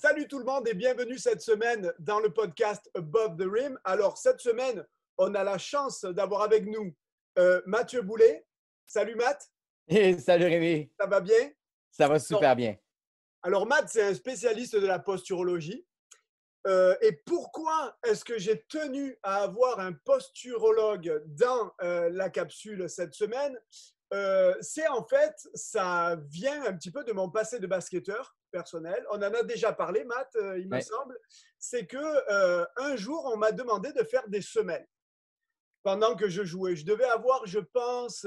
Salut tout le monde et bienvenue cette semaine dans le podcast Above the Rim. Alors cette semaine, on a la chance d'avoir avec nous Mathieu Boulet. Salut Matt, Hey, salut Rémi, ça va bien? ça va Alors, super bien. alors, Matt, c'est un spécialiste de la posturologie. Et pourquoi est-ce que j'ai tenu à avoir un posturologue dans la capsule cette semaine? C'est en fait, ça vient un petit peu de mon passé de basketteur personnel. On en a déjà parlé, Matt, il me Ouais. semble. C'est que un jour, on m'a demandé de faire des semelles pendant que je jouais. Je devais avoir, je pense,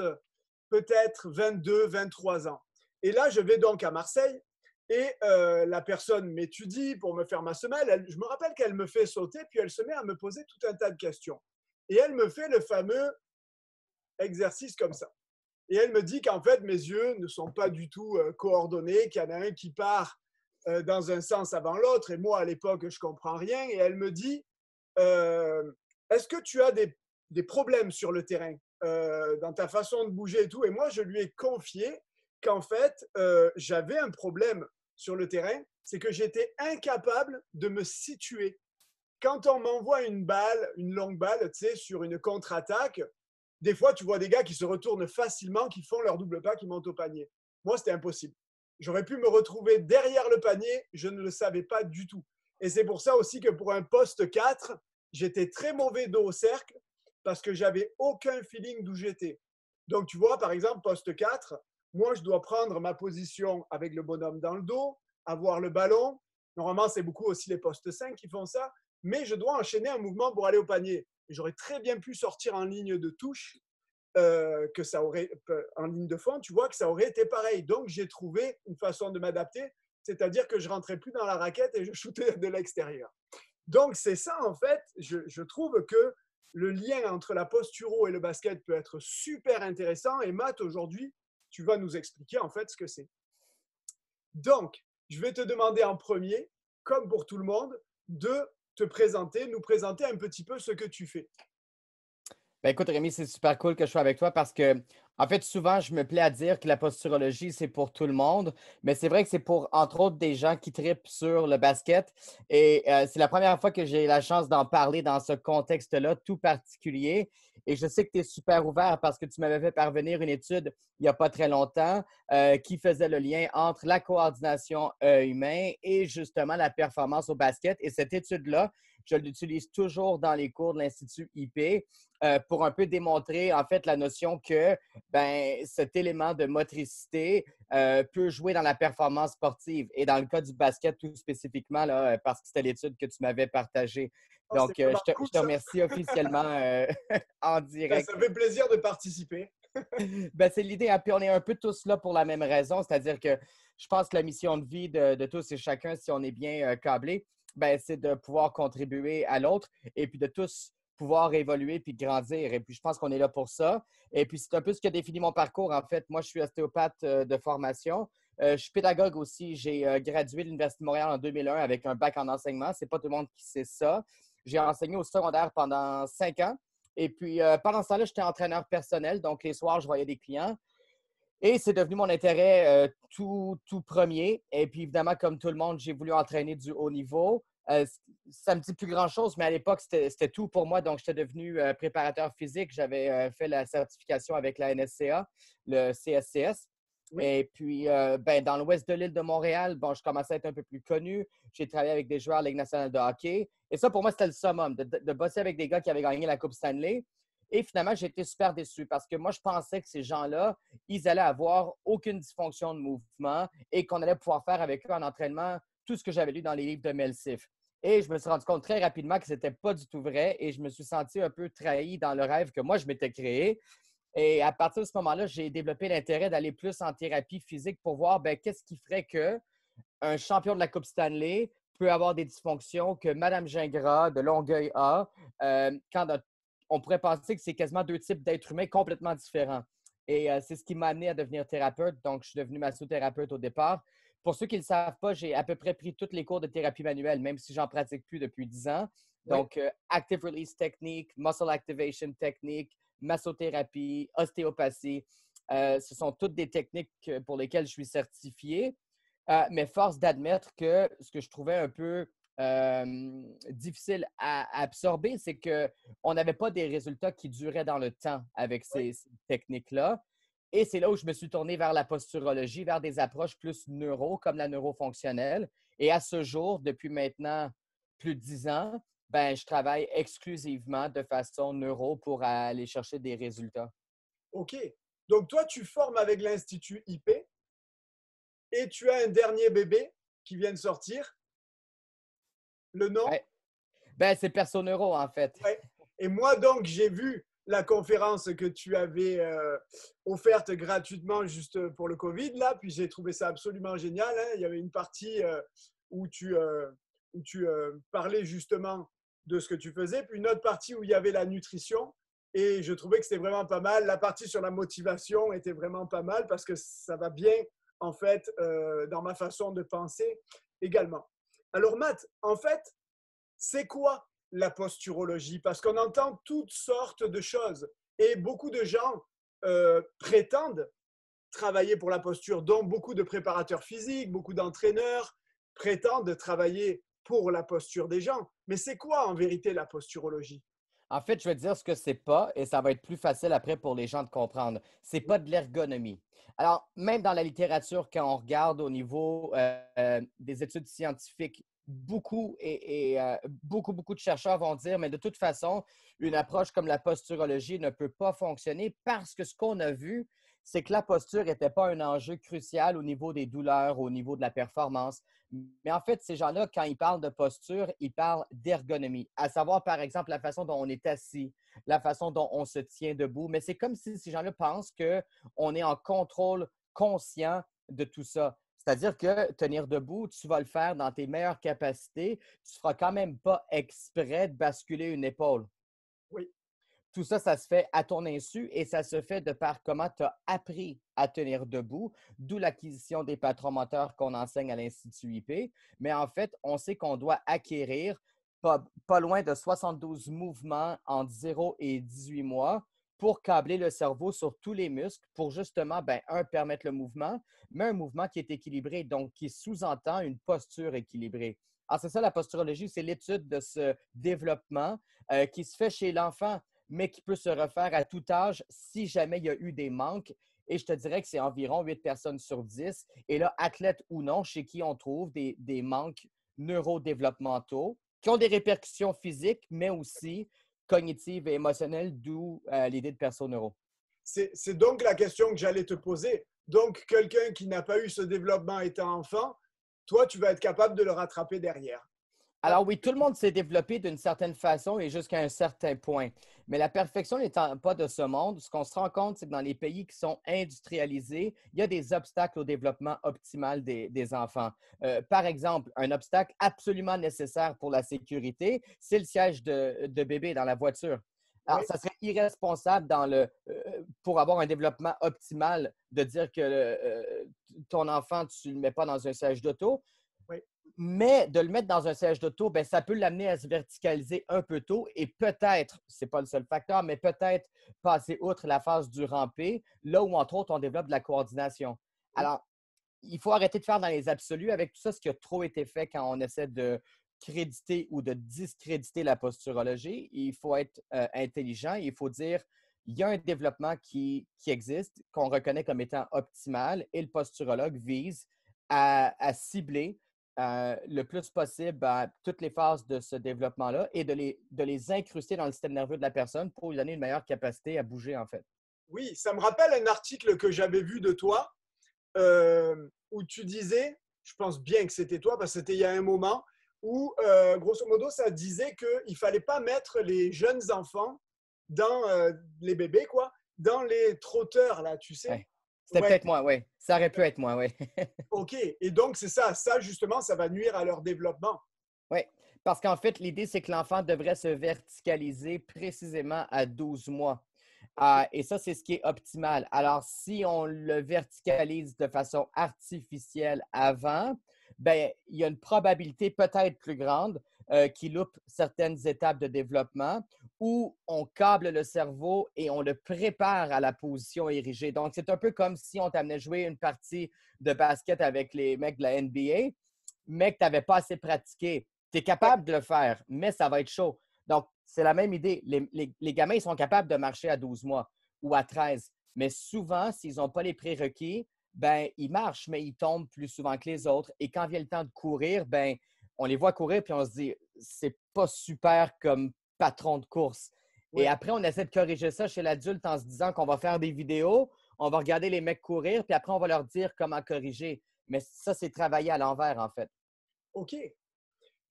peut-être 22, 23 ans. Et là, je vais donc à Marseille et la personne m'étudie pour me faire ma semelle. Je me rappelle qu'elle me fait sauter, puis elle se met à me poser tout un tas de questions. Et elle me fait le fameux exercice comme ça. Et elle me dit qu'en fait, mes yeux ne sont pas du tout coordonnés, qu'il y en a un qui part dans un sens avant l'autre. Et moi, à l'époque, je ne comprends rien. Et elle me dit, est-ce que tu as des problèmes sur le terrain dans ta façon de bouger et tout? Et moi, je lui ai confié qu'en fait, j'avais un problème sur le terrain, c'est que j'étais incapable de me situer. Quand on m'envoie une balle, une longue balle, tu sais, sur une contre-attaque, des fois, tu vois des gars qui se retournent facilement, qui font leur double pas, qui montent au panier. Moi, c'était impossible. J'aurais pu me retrouver derrière le panier, je ne le savais pas du tout. Et c'est pour ça aussi que pour un poste 4, j'étais très mauvais dos au cercle parce que j'avais aucun feeling d'où j'étais. Donc, tu vois, par exemple, poste 4, moi, je dois prendre ma position avec le bonhomme dans le dos, avoir le ballon. Normalement, c'est beaucoup aussi les postes 5 qui font ça, mais je dois enchaîner un mouvement pour aller au panier. J'aurais très bien pu sortir en ligne de touche, que ça aurait, en ligne de fond, tu vois, que ça aurait été pareil. Donc, j'ai trouvé une façon de m'adapter, c'est-à-dire que je rentrais plus dans la raquette et je shootais de l'extérieur. Donc, c'est ça, en fait, je trouve que le lien entre la posturo et le basket peut être super intéressant. Et Matt, aujourd'hui, tu vas nous expliquer en fait ce que c'est. Donc, je vais te demander en premier, comme pour tout le monde, de te présenter, nous présenter un petit peu ce que tu fais. Ben écoute, Rémi, c'est super cool que je sois avec toi parce que, en fait, souvent, je me plais à dire que la posturologie, c'est pour tout le monde, mais c'est vrai que c'est pour, entre autres, des gens qui tripent sur le basket. Et c'est la première fois que j'ai la chance d'en parler dans ce contexte-là, tout particulier. Et je sais que tu es super ouvert parce que tu m'avais fait parvenir une étude il n'y a pas très longtemps qui faisait le lien entre la coordination humain et justement la performance au basket. Et cette étude-là, je l'utilise toujours dans les cours de l'Institut IP pour un peu démontrer en fait la notion que cet élément de motricité peut jouer dans la performance sportive et dans le cas du basket tout spécifiquement, là, parce que c'était l'étude que tu m'avais partagée. Oh, c'est Donc, vraiment cool je te ça. remercie officiellement en direct. Ça fait plaisir de participer. C'est l'idée, hein, puis on est un peu tous là pour la même raison, c'est-à-dire que je pense que la mission de vie de tous et chacun, si on est bien câblé, c'est de pouvoir contribuer à l'autre et puis de tous pouvoir évoluer puis grandir. Et puis, je pense qu'on est là pour ça. Et puis, c'est un peu ce qui a défini mon parcours. En fait, moi, je suis ostéopathe de formation. Je suis pédagogue aussi. J'ai gradué de l'Université de Montréal en 2001 avec un bac en enseignement. C'est pas tout le monde qui sait ça. J'ai enseigné au secondaire pendant 5 ans. Et puis, pendant ce temps-là, j'étais entraîneur personnel. Donc, les soirs, je voyais des clients. Et c'est devenu mon intérêt tout premier. Et puis, évidemment, comme tout le monde, j'ai voulu entraîner du haut niveau. Ça me dit plus grand-chose, mais à l'époque, c'était tout pour moi. Donc, j'étais devenu préparateur physique. J'avais fait la certification avec la NSCA, le CSCS. Oui. Et puis, dans l'ouest de l'île de Montréal, bon, je commençais à être un peu plus connu. J'ai travaillé avec des joueurs de la Ligue nationale de hockey. Et ça, pour moi, c'était le summum, de bosser avec des gars qui avaient gagné la Coupe Stanley. Et finalement, j'ai été super déçu parce que moi, je pensais que ces gens-là, ils allaient avoir aucune dysfonction de mouvement et qu'on allait pouvoir faire avec eux en entraînement tout ce que j'avais lu dans les livres de Mel Sif. Et je me suis rendu compte très rapidement que ce n'était pas du tout vrai et je me suis senti un peu trahi dans le rêve que moi, je m'étais créé. Et à partir de ce moment-là, j'ai développé l'intérêt d'aller plus en thérapie physique pour voir qu'est-ce qui ferait qu'un champion de la Coupe Stanley peut avoir des dysfonctions que Mme Gingras de Longueuil a, quand on pourrait penser que c'est quasiment deux types d'êtres humains complètement différents. Et c'est ce qui m'a amené à devenir thérapeute. Donc, je suis devenu massothérapeute au départ. Pour ceux qui ne le savent pas, j'ai à peu près pris tous les cours de thérapie manuelle, même si j'en pratique plus depuis 10 ans. Oui. Donc, Active Release Technique, Muscle Activation Technique, massothérapie, ostéopathie. Ce sont toutes des techniques pour lesquelles je suis certifié. Mais force d'admettre que ce que je trouvais un peu difficile à absorber, c'est qu'on n'avait pas des résultats qui duraient dans le temps avec Oui. ces techniques-là. Et c'est là où je me suis tourné vers la posturologie, vers des approches plus neuro, comme la neurofonctionnelle. Et à ce jour, depuis maintenant plus de 10 ans, ben, je travaille exclusivement de façon neuro pour aller chercher des résultats. OK. Donc, toi, tu formes avec l'Institut IP et tu as un dernier bébé qui vient de sortir. Le nom? Ouais. Ben, c'est perso-neuro, en fait. Ouais. Et moi, donc, j'ai vu la conférence que tu avais offerte gratuitement juste pour le Covid, là, puis j'ai trouvé ça absolument génial, hein. Il y avait une partie où tu parlais justement de ce que tu faisais, puis une autre partie où il y avait la nutrition. Et je trouvais que c'était vraiment pas mal. La partie sur la motivation était vraiment pas mal parce que ça va bien, en fait, dans ma façon de penser également. Alors, Matt, en fait, c'est quoi la posturologie? Parce qu'on entend toutes sortes de choses et beaucoup de gens prétendent travailler pour la posture, dont beaucoup de préparateurs physiques, beaucoup d'entraîneurs prétendent travailler pour la posture des gens. Mais c'est quoi en vérité la posturologie? En fait, je vais te dire ce que c'est pas et ça va être plus facile après pour les gens de comprendre. C'est pas de l'ergonomie. Alors, même dans la littérature, quand on regarde au niveau des études scientifiques, beaucoup de chercheurs vont dire, mais de toute façon, une approche comme la posturologie ne peut pas fonctionner parce que ce qu'on a vu, c'est que la posture n'était pas un enjeu crucial au niveau des douleurs, au niveau de la performance. Mais en fait, ces gens-là, quand ils parlent de posture, ils parlent d'ergonomie, à savoir, par exemple, la façon dont on est assis, la façon dont on se tient debout. Mais c'est comme si ces gens-là pensent qu'on est en contrôle conscient de tout ça. C'est-à-dire que tenir debout, tu vas le faire dans tes meilleures capacités. Tu ne feras quand même pas exprès de basculer une épaule. Oui, Tout ça, ça se fait à ton insu et ça se fait de par comment tu as appris à tenir debout, d'où l'acquisition des patrons moteurs qu'on enseigne à l'Institut IP. Mais en fait, on sait qu'on doit acquérir pas loin de 72 mouvements entre 0 et 18 mois pour câbler le cerveau sur tous les muscles pour justement, ben, permettre le mouvement, mais un mouvement qui est équilibré, donc qui sous-entend une posture équilibrée. Alors, c'est ça la posturologie, c'est l'étude de ce développement qui se fait chez l'enfant mais qui peut se refaire à tout âge si jamais il y a eu des manques. Et je te dirais que c'est environ 8 personnes sur 10. Et là, athlètes ou non, chez qui on trouve des manques neurodéveloppementaux qui ont des répercussions physiques, mais aussi cognitives et émotionnelles, d'où l'idée de perso-neuro. c'est donc la question que j'allais te poser. Donc, quelqu'un qui n'a pas eu ce développement étant enfant, toi, tu vas être capable de le rattraper derrière. Alors oui, tout le monde s'est développé d'une certaine façon et jusqu'à un certain point. Mais la perfection n'étant pas de ce monde, ce qu'on se rend compte, c'est que dans les pays qui sont industrialisés, il y a des obstacles au développement optimal des enfants. Par exemple, un obstacle absolument nécessaire pour la sécurité, c'est le siège de bébé dans la voiture. Alors, Oui, ça serait irresponsable pour avoir un développement optimal de dire que ton enfant, tu ne le mets pas dans un siège d'auto. oui. Mais de le mettre dans un siège d'auto, ben, ça peut l'amener à se verticaliser un peu tôt et peut-être, ce n'est pas le seul facteur, mais peut-être passer outre la phase du rampé, là où, entre autres, on développe de la coordination. Oui. Alors, il faut arrêter de faire dans les absolus avec tout ça, ce qui a trop été fait quand on essaie de créditer ou de discréditer la posturologie. Il faut être intelligent. Il faut dire, il y a un développement qui existe, qu'on reconnaît comme étant optimal et le posturologue vise à cibler le plus possible toutes les phases de ce développement-là et de les incruster dans le système nerveux de la personne pour lui donner une meilleure capacité à bouger, en fait. Oui, ça me rappelle un article que j'avais vu de toi où tu disais, je pense bien que c'était toi, parce que c'était il y a un moment, où grosso modo, ça disait qu'il ne fallait pas mettre les jeunes enfants dans les bébés, quoi, dans les trotteurs, là, tu sais. Ouais. C'était Ouais, peut-être moi, oui. Ça aurait pu être moi, oui. ok. Et donc, c'est ça. Ça, justement, ça va nuire à leur développement. Oui, parce qu'en fait, l'idée, c'est que l'enfant devrait se verticaliser précisément à 12 mois. Et ça, c'est ce qui est optimal. Alors, si on le verticalise de façon artificielle avant, ben, il y a une probabilité peut-être plus grande qu'il loupe certaines étapes de développement où on câble le cerveau et on le prépare à la position érigée. Donc, c'est un peu comme si on t'amenait jouer une partie de basket avec les mecs de la NBA, mais que tu n'avais pas assez pratiqué. Tu es Ouais. capable de le faire, mais ça va être chaud. Donc, c'est la même idée. Les gamins, ils sont capables de marcher à 12 mois ou à 13, mais souvent, s'ils n'ont pas les prérequis, ben, ils marchent, mais ils tombent plus souvent que les autres. Et quand vient le temps de courir, ben, on les voit courir, puis on se dit, c'est pas super comme patron de course. Et Ouais. après, on essaie de corriger ça chez l'adulte en se disant qu'on va faire des vidéos, on va regarder les mecs courir, puis après, on va leur dire comment corriger. Mais ça, c'est travailler à l'envers, en fait. OK.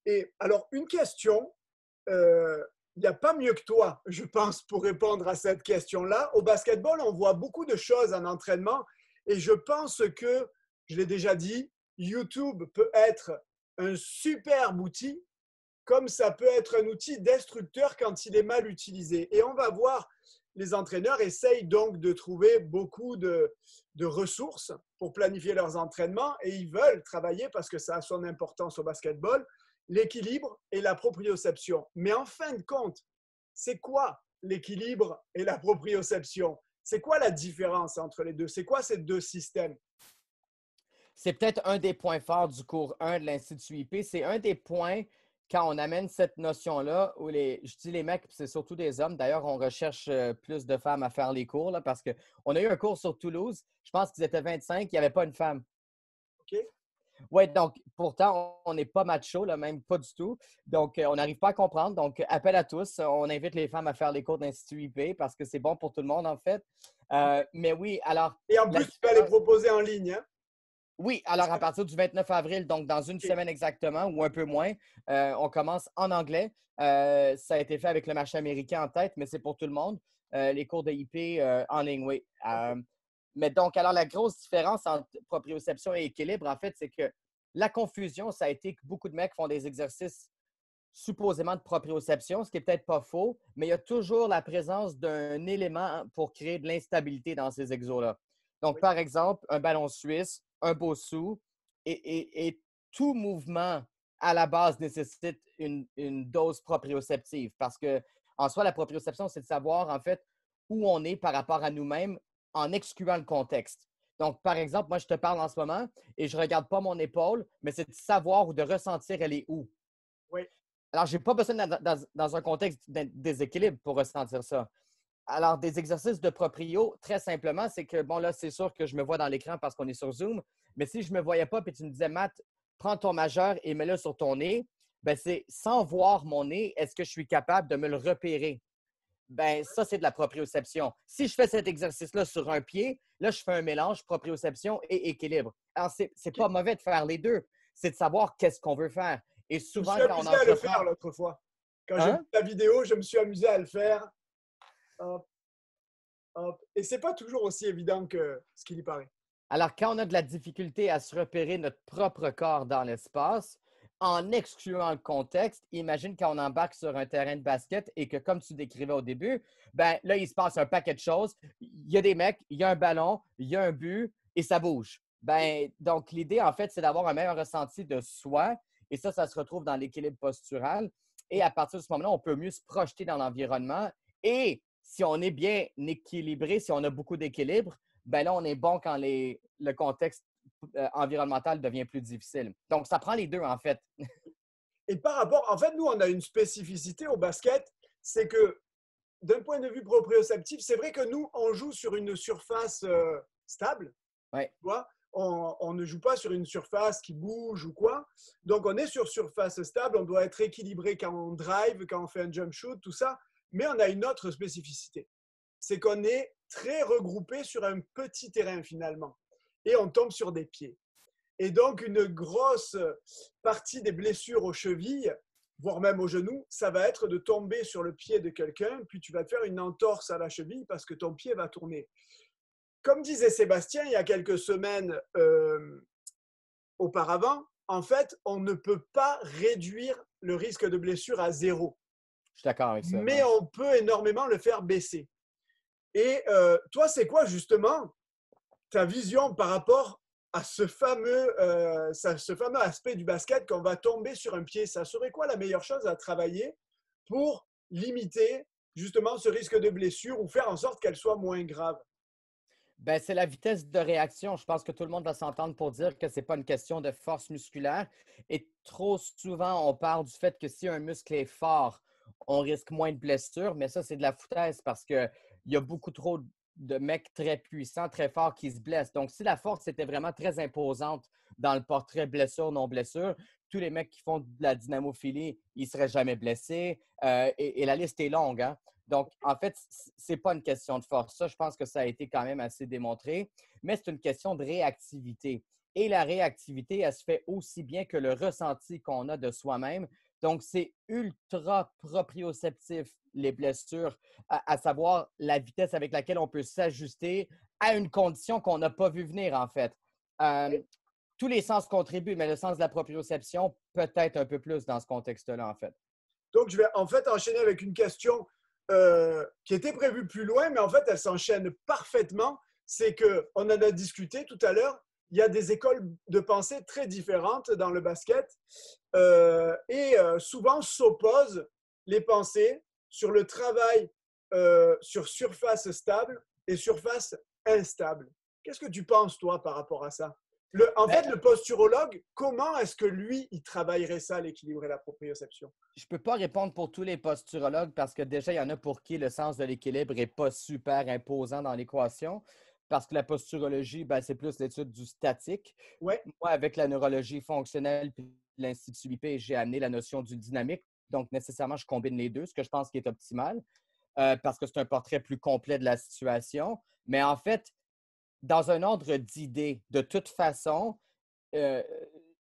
Et alors, une question, il n'y a pas mieux que toi, je pense, pour répondre à cette question-là. Au basketball, on voit beaucoup de choses en entraînement et je pense que, je l'ai déjà dit, YouTube peut être un superbe outil, comme ça peut être un outil destructeur quand il est mal utilisé. Et on va voir, les entraîneurs essayent donc de trouver beaucoup de ressources pour planifier leurs entraînements et ils veulent travailler, parce que ça a son importance au basketball, l'équilibre et la proprioception. Mais en fin de compte, c'est quoi l'équilibre et la proprioception? C'est quoi la différence entre les deux? C'est quoi ces deux systèmes? C'est peut-être un des points forts du cours 1 de l'Institut IP. C'est un des points quand on amène cette notion-là, où je dis les mecs, c'est surtout des hommes. D'ailleurs, on recherche plus de femmes à faire les cours là, parce qu'on a eu un cours sur Toulouse. Je pense qu'ils étaient 25, il n'y avait pas une femme. OK? Oui, donc pourtant, on n'est pas macho, là, même pas du tout. Donc, on n'arrive pas à comprendre. Donc, appel à tous. On invite les femmes à faire les cours d'Institut IP parce que c'est bon pour tout le monde, en fait. Mais oui, alors, Et en la plus, tu vas les différence. proposer en ligne, hein? Oui, alors à partir du 29 avril, donc dans une OK. semaine exactement ou un peu moins, on commence en anglais. Ça a été fait avec le marché américain en tête, mais c'est pour tout le monde. Les cours de IP en ligne, oui. OK. Mais donc, alors la grosse différence entre proprioception et équilibre, en fait, c'est que la confusion, ça a été que beaucoup de mecs font des exercices supposément de proprioception, ce qui est peut-être pas faux, mais il y a toujours la présence d'un élément pour créer de l'instabilité dans ces exos-là. Donc, Oui. par exemple, un ballon suisse, un bossou, et tout mouvement à la base nécessite une dose proprioceptive parce que, en soi, la proprioception, c'est de savoir, en fait, où on est par rapport à nous-mêmes en excluant le contexte. Donc, par exemple, moi, je te parle en ce moment et je ne regarde pas mon épaule, mais c'est de savoir ou de ressentir elle est où. Oui. Alors, je n'ai pas besoin dans un contexte de déséquilibre pour ressentir ça. Alors, des exercices de proprio, très simplement, c'est que, bon, là, c'est sûr que je me vois dans l'écran parce qu'on est sur Zoom, mais si je ne me voyais pas et tu me disais, Matt, prends ton majeur et mets-le sur ton nez, ben c'est sans voir mon nez, est-ce que je suis capable de me le repérer? Ben ça, c'est de la proprioception. Si je fais cet exercice-là sur un pied, là, je fais un mélange proprioception et équilibre. Alors, c'est OK. pas mauvais de faire les deux. C'est de savoir qu'est-ce qu'on veut faire. Et Je me souvent, suis quand on amusé à le entreprend, faire l'autre fois. Quand j'ai vu hein? la vidéo, je me suis amusé à le faire. Hop, hop. Et c'est pas toujours aussi évident que ce qu'il y paraît. Alors, quand on a de la difficulté à se repérer notre propre corps dans l'espace, en excluant le contexte, imagine quand on embarque sur un terrain de basket et que, comme tu décrivais au début, ben là, il se passe un paquet de choses. Il y a des mecs, il y a un ballon, il y a un but et ça bouge. Ben, donc, l'idée, en fait, c'est d'avoir un meilleur ressenti de soi et ça se retrouve dans l'équilibre postural. Et à partir de ce moment-là, on peut mieux se projeter dans l'environnement. Et si on est bien équilibré, si on a beaucoup d'équilibre, ben là, on est bon quand le contexte environnemental devient plus difficile. Donc, ça prend les deux, en fait. Et par rapport, en fait, nous, on a une spécificité au basket, c'est que d'un point de vue proprioceptif, c'est vrai que nous, on joue sur une surface stable, Oui, tu vois. On ne joue pas sur une surface qui bouge ou quoi. Donc, on est sur surface stable, on doit être équilibré quand on drive, quand on fait un jump shoot, tout ça. Mais on a une autre spécificité, c'est qu'on est très regroupé sur un petit terrain finalement. Et on tombe sur des pieds. Et donc, une grosse partie des blessures aux chevilles, voire même aux genoux, ça va être de tomber sur le pied de quelqu'un, puis tu vas te faire une entorse à la cheville parce que ton pied va tourner. Comme disait Sébastien il y a quelques semaines auparavant, en fait, on ne peut pas réduire le risque de blessure à zéro, je suis d'accord avec ça. mais Ouais. on peut énormément le faire baisser. Et toi, c'est quoi justement ta vision par rapport à ce fameux aspect du basket qu'on va tomber sur un pied? Ça serait quoi la meilleure chose à travailler pour limiter justement ce risque de blessure ou faire en sorte qu'elle soit moins grave? Ben, c'est la vitesse de réaction. Je pense que tout le monde va s'entendre pour dire que ce n'est pas une question de force musculaire. Et trop souvent, on parle du fait que si un muscle est fort, on risque moins de blessures. Mais ça, c'est de la foutaise parce qu'il y a beaucoup trop de mecs très puissants, très forts qui se blessent. Donc, si la force était vraiment très imposante dans le portrait blessure-non-blessure, tous les mecs qui font de la dynamophilie, ils ne seraient jamais blessés. Et la liste est longue, hein? Donc, en fait, ce n'est pas une question de force. Ça, je pense que ça a été quand même assez démontré, mais c'est une question de réactivité. Et la réactivité, elle se fait aussi bien que le ressenti qu'on a de soi-même. Donc, c'est ultra proprioceptif, les blessures, à savoir la vitesse avec laquelle on peut s'ajuster à une condition qu'on n'a pas vu venir, en fait. Tous les sens contribuent, mais le sens de la proprioception peut-être un peu plus dans ce contexte-là, en fait. Donc, je vais en fait enchaîner avec une question qui était prévue plus loin, mais en fait, elle s'enchaîne parfaitement. C'est qu'on en a discuté tout à l'heure. Il y a des écoles de pensée très différentes dans le basket et souvent s'opposent les pensées sur le travail sur surface stable et surface instable. Qu'est-ce que tu penses, toi, par rapport à ça? En fait, le posturologue, comment est-ce que lui, il travaillerait ça, l'équilibre et la proprioception? Je ne peux pas répondre pour tous les posturologues parce que déjà, il y en a pour qui le sens de l'équilibre n'est pas super imposant dans l'équation parce que la posturologie, ben, c'est plus l'étude du statique. Ouais. Moi, avec la neurologie fonctionnelle et l'Institut IP, j'ai amené la notion du dynamique. Donc, nécessairement, je combine les deux, ce que je pense qui est optimal parce que c'est un portrait plus complet de la situation. Mais en fait, dans un ordre d'idée, de toute façon, euh,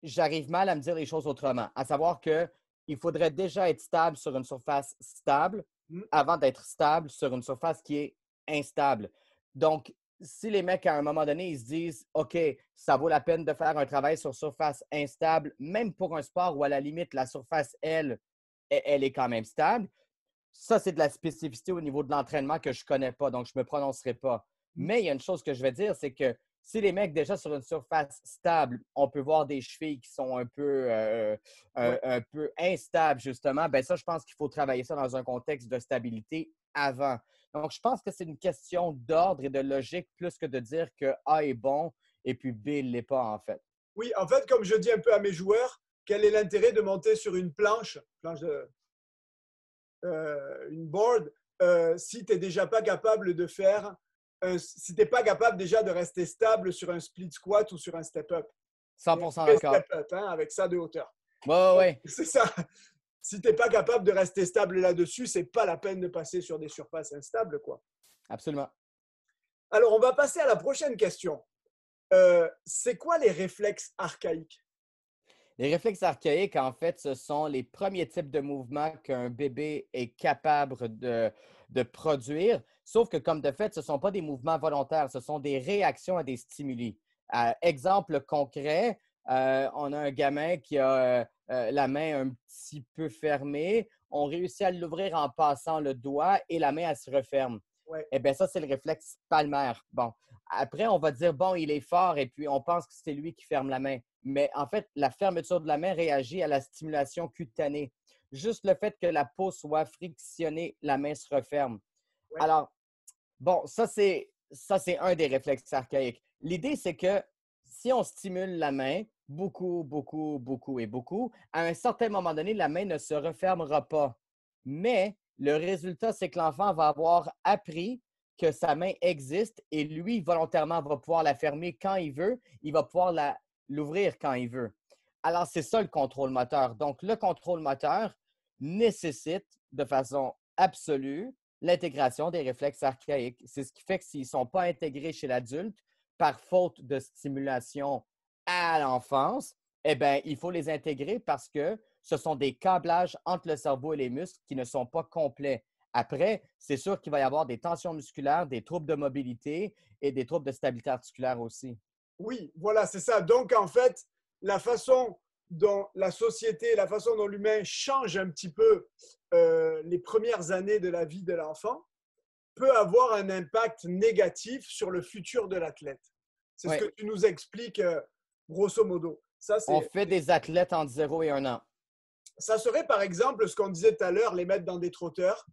j'arrive mal à me dire les choses autrement. À savoir qu'il faudrait déjà être stable sur une surface stable avant d'être stable sur une surface qui est instable. Donc, si les mecs, à un moment donné, ils se disent OK, ça vaut la peine de faire un travail sur surface instable, même pour un sport où, à la limite, la surface, elle est quand même stable, ça, c'est de la spécificité au niveau de l'entraînement que je ne connais pas, donc je ne me prononcerai pas. Mais il y a une chose que je vais dire, c'est que si les mecs, déjà sur une surface stable, on peut voir des chevilles qui sont un peu instables, justement, ben ça, je pense qu'il faut travailler ça dans un contexte de stabilité avant. Donc, je pense que c'est une question d'ordre et de logique plus que de dire que A est bon et puis B ne l'est pas, en fait. Oui, en fait, comme je dis un peu à mes joueurs, quel est l'intérêt de monter sur une planche de, une board, si tu n'es déjà pas capable de faire, si tu n'es pas capable déjà de rester stable sur un split squat ou sur un step-up. 100% d'accord. Step-up, hein, avec ça de hauteur. Oui. C'est ça. Si tu n'es pas capable de rester stable là-dessus, c'est pas la peine de passer sur des surfaces instables, quoi. Absolument. Alors, on va passer à la prochaine question. C'est quoi les réflexes archaïques? Les réflexes archaïques, en fait, ce sont les premiers types de mouvements qu'un bébé est capable de produire, sauf que, comme de fait, ce ne sont pas des mouvements volontaires, ce sont des réactions à des stimuli. Exemple concret, on a un gamin qui a la main un petit peu fermée, on réussit à l'ouvrir en passant le doigt et la main, elle se referme. Ouais. Eh bien, ça, c'est le réflexe palmaire. Bon. Après, on va dire, bon, il est fort et puis on pense que c'est lui qui ferme la main. Mais en fait, la fermeture de la main réagit à la stimulation cutanée. Juste le fait que la peau soit frictionnée, la main se referme. Ouais. Alors, bon, ça, c'est un des réflexes archaïques. L'idée, c'est que si on stimule la main beaucoup, beaucoup, beaucoup et beaucoup, à un certain moment donné, la main ne se refermera pas. Mais le résultat, c'est que l'enfant va avoir appris que sa main existe et lui, volontairement, va pouvoir la fermer quand il veut. Il va pouvoir l'ouvrir quand il veut. Alors, c'est ça le contrôle moteur. Donc, le contrôle moteur nécessite de façon absolue l'intégration des réflexes archaïques. C'est ce qui fait que s'ils ne sont pas intégrés chez l'adulte par faute de stimulation à l'enfance, eh bien, il faut les intégrer parce que ce sont des câblages entre le cerveau et les muscles qui ne sont pas complets. Après, c'est sûr qu'il va y avoir des tensions musculaires, des troubles de mobilité et des troubles de stabilité articulaire aussi. Oui, voilà, c'est ça. Donc, en fait, la façon dont la société, la façon dont l'humain change un petit peu les premières années de la vie de l'enfant peut avoir un impact négatif sur le futur de l'athlète. C'est ce que tu nous expliques grosso modo. Ça, on fait des athlètes entre 0 et 1 an. Ça serait par exemple ce qu'on disait tout à l'heure, les mettre dans des trotteurs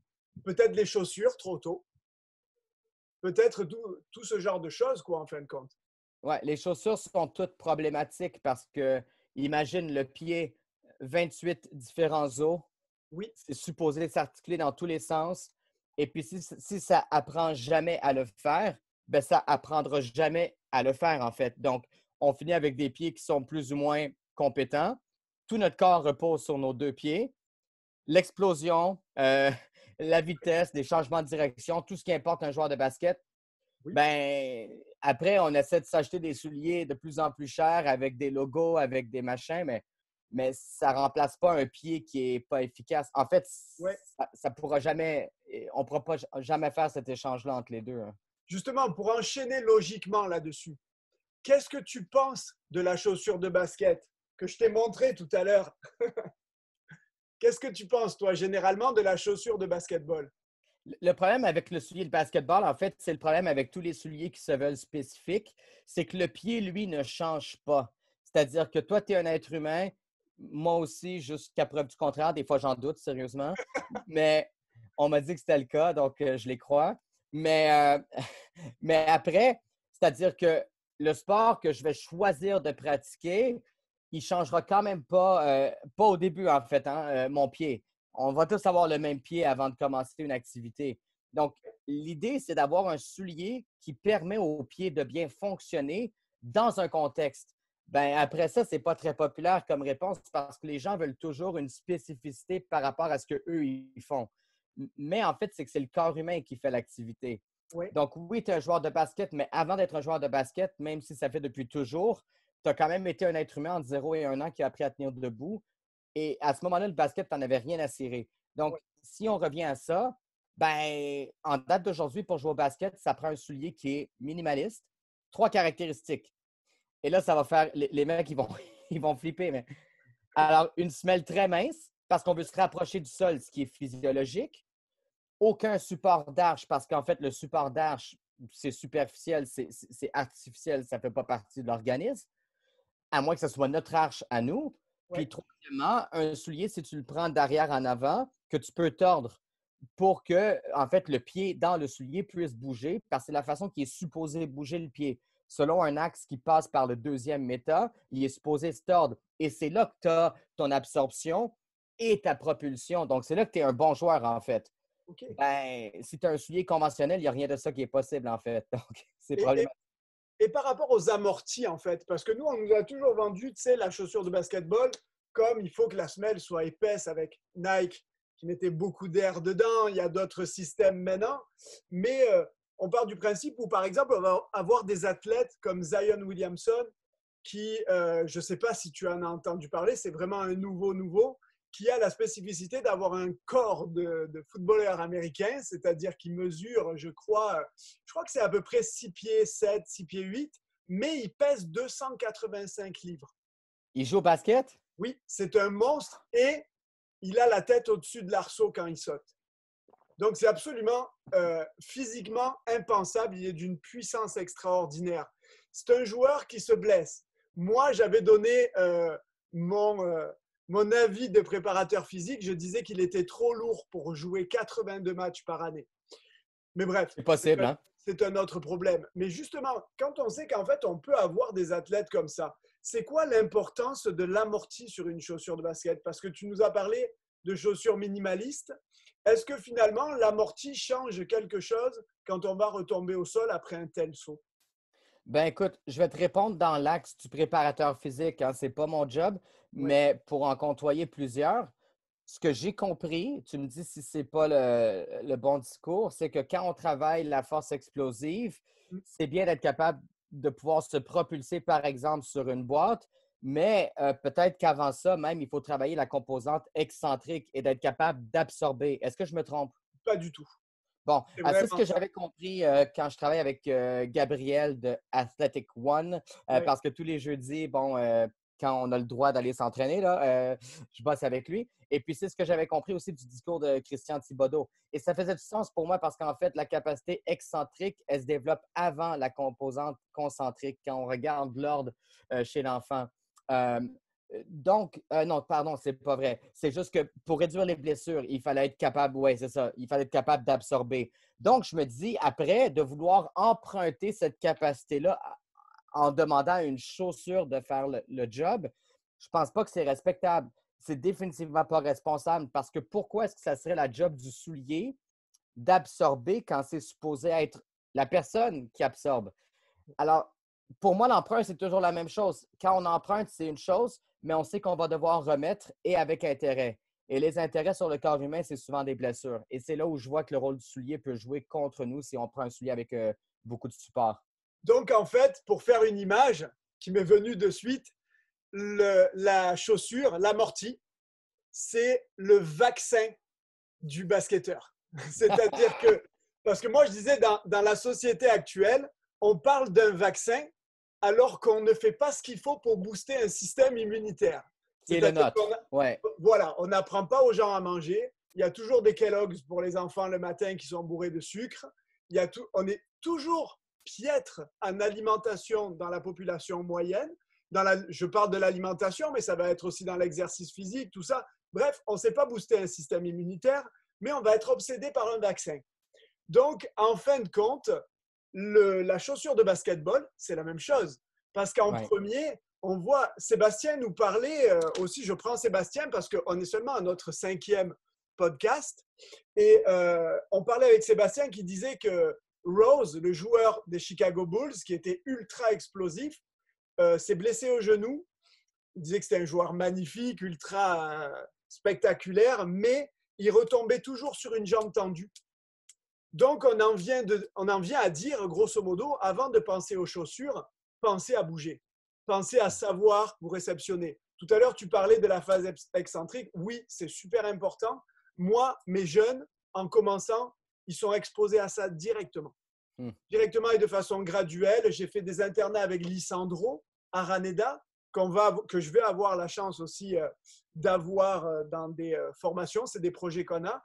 peut-être les chaussures trop tôt, peut-être tout ce genre de choses, quoi, en fin de compte. Ouais, les chaussures sont toutes problématiques parce que, imagine le pied, 28 différents os, Oui, c'est supposé s'articuler dans tous les sens. Et puis, si ça apprend jamais à le faire, ben ça apprendra jamais à le faire, en fait. Donc, on finit avec des pieds qui sont plus ou moins compétents. Tout notre corps repose sur nos deux pieds. L'explosion, la vitesse, des changements de direction, tout ce qui importe un joueur de basket, oui. ben après, on essaie de s'acheter des souliers de plus en plus chers avec des logos, avec des machins, mais ça ne remplace pas un pied qui n'est pas efficace. En fait, Ouais. ça pourra jamais, on ne pourra pas jamais faire cet échange-là entre les deux, hein. Justement, pour enchaîner logiquement là-dessus, qu'est-ce que tu penses de la chaussure de basket que je t'ai montrée tout à l'heure? Qu'est-ce que tu penses, toi, généralement, de la chaussure de basketball? Le problème avec le soulier de basketball, en fait, c'est le problème avec tous les souliers qui se veulent spécifiques, c'est que le pied, lui, ne change pas. C'est-à-dire que toi, tu es un être humain, moi aussi, jusqu'à preuve du contraire, des fois j'en doute sérieusement, mais on m'a dit que c'était le cas, donc je les crois. Mais, mais après, c'est-à-dire que le sport que je vais choisir de pratiquer, il ne changera quand même pas, pas au début en fait, hein, mon pied. On va tous avoir le même pied avant de commencer une activité. Donc, l'idée, c'est d'avoir un soulier qui permet au pied de bien fonctionner dans un contexte. Ben, après ça, ce n'est pas très populaire comme réponse parce que les gens veulent toujours une spécificité par rapport à ce qu'eux, ils font. Mais en fait, c'est que c'est le corps humain qui fait l'activité. Oui, Donc, oui, tu es un joueur de basket, mais avant d'être un joueur de basket, même si ça fait depuis toujours, tu as quand même été un être humain entre 0 et 1 an qui a appris à tenir debout. Et à ce moment-là, le basket, tu n'en avais rien à cirer. Donc, oui. si on revient à ça, ben, en date d'aujourd'hui, pour jouer au basket, ça prend un soulier qui est minimaliste. Trois caractéristiques. Et là, ça va faire. Les mecs, ils vont, ils vont flipper. Mais... Alors, une semelle très mince, parce qu'on veut se rapprocher du sol, ce qui est physiologique. Aucun support d'arche, parce qu'en fait, le support d'arche, c'est superficiel, c'est artificiel, ça ne fait pas partie de l'organisme, à moins que ce soit notre arche à nous. Oui. Puis, troisièmement, un soulier, si tu le prends d'arrière en avant, que tu peux tordre pour que, en fait, le pied dans le soulier puisse bouger, parce que c'est la façon qui est supposé bouger le pied. Selon un axe qui passe par le deuxième méta, il est supposé se tordre. Et c'est là que tu as ton absorption et ta propulsion. Donc, c'est là que tu es un bon joueur, en fait. OK. Ben, si tu as un soulier conventionnel, il n'y a rien de ça qui est possible, en fait. Donc, c'est Et, et- problématique. et par rapport aux amortis, en fait, parce que nous, on nous a toujours vendu, tu sais, la chaussure de basketball comme il faut que la semelle soit épaisse avec Nike qui mettait beaucoup d'air dedans. Il y a d'autres systèmes maintenant. Mais on part du principe où, par exemple, on va avoir des athlètes comme Zion Williamson qui, je ne sais pas si tu en as entendu parler, c'est vraiment un nouveau, qui a la spécificité d'avoir un corps de footballeur américain, c'est-à-dire qu'il mesure, je crois que c'est à peu près 6 pieds 7, 6 pieds 8, mais il pèse 285 livres. Il joue au basket? Oui, c'est un monstre et il a la tête au-dessus de l'arceau quand il saute. Donc c'est absolument physiquement impensable, il est d'une puissance extraordinaire. C'est un joueur qui se blesse. Moi, j'avais donné mon avis de préparateur physique, je disais qu'il était trop lourd pour jouer 82 matchs par année. Mais bref, C'est possible, hein? c'est un autre problème. Mais justement, quand on sait qu'en fait, on peut avoir des athlètes comme ça, c'est quoi l'importance de l'amorti sur une chaussure de basket? Parce que tu nous as parlé de chaussures minimalistes. Est-ce que finalement, l'amorti change quelque chose quand on va retomber au sol après un tel saut? Ben écoute, je vais te répondre dans l'axe du préparateur physique, hein, c'est pas mon job, Oui, mais pour en côtoyer plusieurs, ce que j'ai compris, tu me dis si c'est pas le bon discours, c'est que quand on travaille la force explosive, c'est bien d'être capable de pouvoir se propulser, par exemple, sur une boîte, mais peut-être qu'avant ça, même, il faut travailler la composante excentrique et d'être capable d'absorber. Est-ce que je me trompe? pas du tout. Bon, C'est c'est ce vraiment que ça. j'avais compris quand je travaillais avec Gabriel de Athletic One, Oui, parce que tous les jeudis, bon, quand on a le droit d'aller s'entraîner, là, je bosse avec lui. Et puis, c'est ce que j'avais compris aussi du discours de Christian Thibodeau. Et ça faisait du sens pour moi parce qu'en fait, la capacité excentrique, elle se développe avant la composante concentrique quand on regarde l'ordre chez l'enfant. Euh, Non, pardon, c'est pas vrai. C'est juste que pour réduire les blessures, il fallait être capable, oui, c'est ça, il fallait être capable d'absorber. Donc, je me dis, après, de vouloir emprunter cette capacité-là en demandant à une chaussure de faire le job, je pense pas que c'est respectable. C'est définitivement pas responsable parce que pourquoi est-ce que ça serait la job du soulier d'absorber quand c'est supposé être la personne qui absorbe? Alors, pour moi, l'emprunt, c'est toujours la même chose. Quand on emprunte, c'est une chose, mais on sait qu'on va devoir remettre et avec intérêt. Et les intérêts sur le corps humain, c'est souvent des blessures. Et c'est là où je vois que le rôle du soulier peut jouer contre nous si on prend un soulier avec beaucoup de support. Donc, en fait, pour faire une image qui m'est venue de suite, la chaussure, l'amorti, c'est le vaccin du basketteur. C'est-à-dire que, parce que moi je disais, dans la société actuelle, on parle d'un vaccin alors qu'on ne fait pas ce qu'il faut pour booster un système immunitaire. Qui est le C'est-à-dire nôtre. Ouais. voilà, on n'apprend pas aux gens à manger. Il y a toujours des Kellogg's pour les enfants le matin qui sont bourrés de sucre. On est toujours piètre en alimentation dans la population moyenne. Je parle de l'alimentation, mais ça va être aussi dans l'exercice physique, tout ça. Bref, on ne sait pas booster un système immunitaire, mais on va être obsédé par un vaccin. Donc, en fin de compte, la chaussure de basketball, c'est la même chose. Parce qu'en premier, on voit Sébastien nous parler aussi, je prends Sébastien parce qu'on est seulement à notre 5e podcast. Et on parlait avec Sébastien qui disait que Rose, le joueur des Chicago Bulls, qui était ultra explosif, s'est blessé au genou. Il disait que c'était un joueur magnifique, ultra spectaculaire, mais il retombait toujours sur une jambe tendue. Donc, on en vient à dire, grosso modo, avant de penser aux chaussures, pensez à bouger. Pensez à savoir vous réceptionner. Tout à l'heure, tu parlais de la phase excentrique. Oui, c'est super important. Moi, mes jeunes, en commençant, ils sont exposés à ça directement. Directement et de façon graduelle. J'ai fait des internats avec Lisandro Araneda, que je vais avoir la chance aussi d'avoir dans des formations. C'est des projets qu'on a.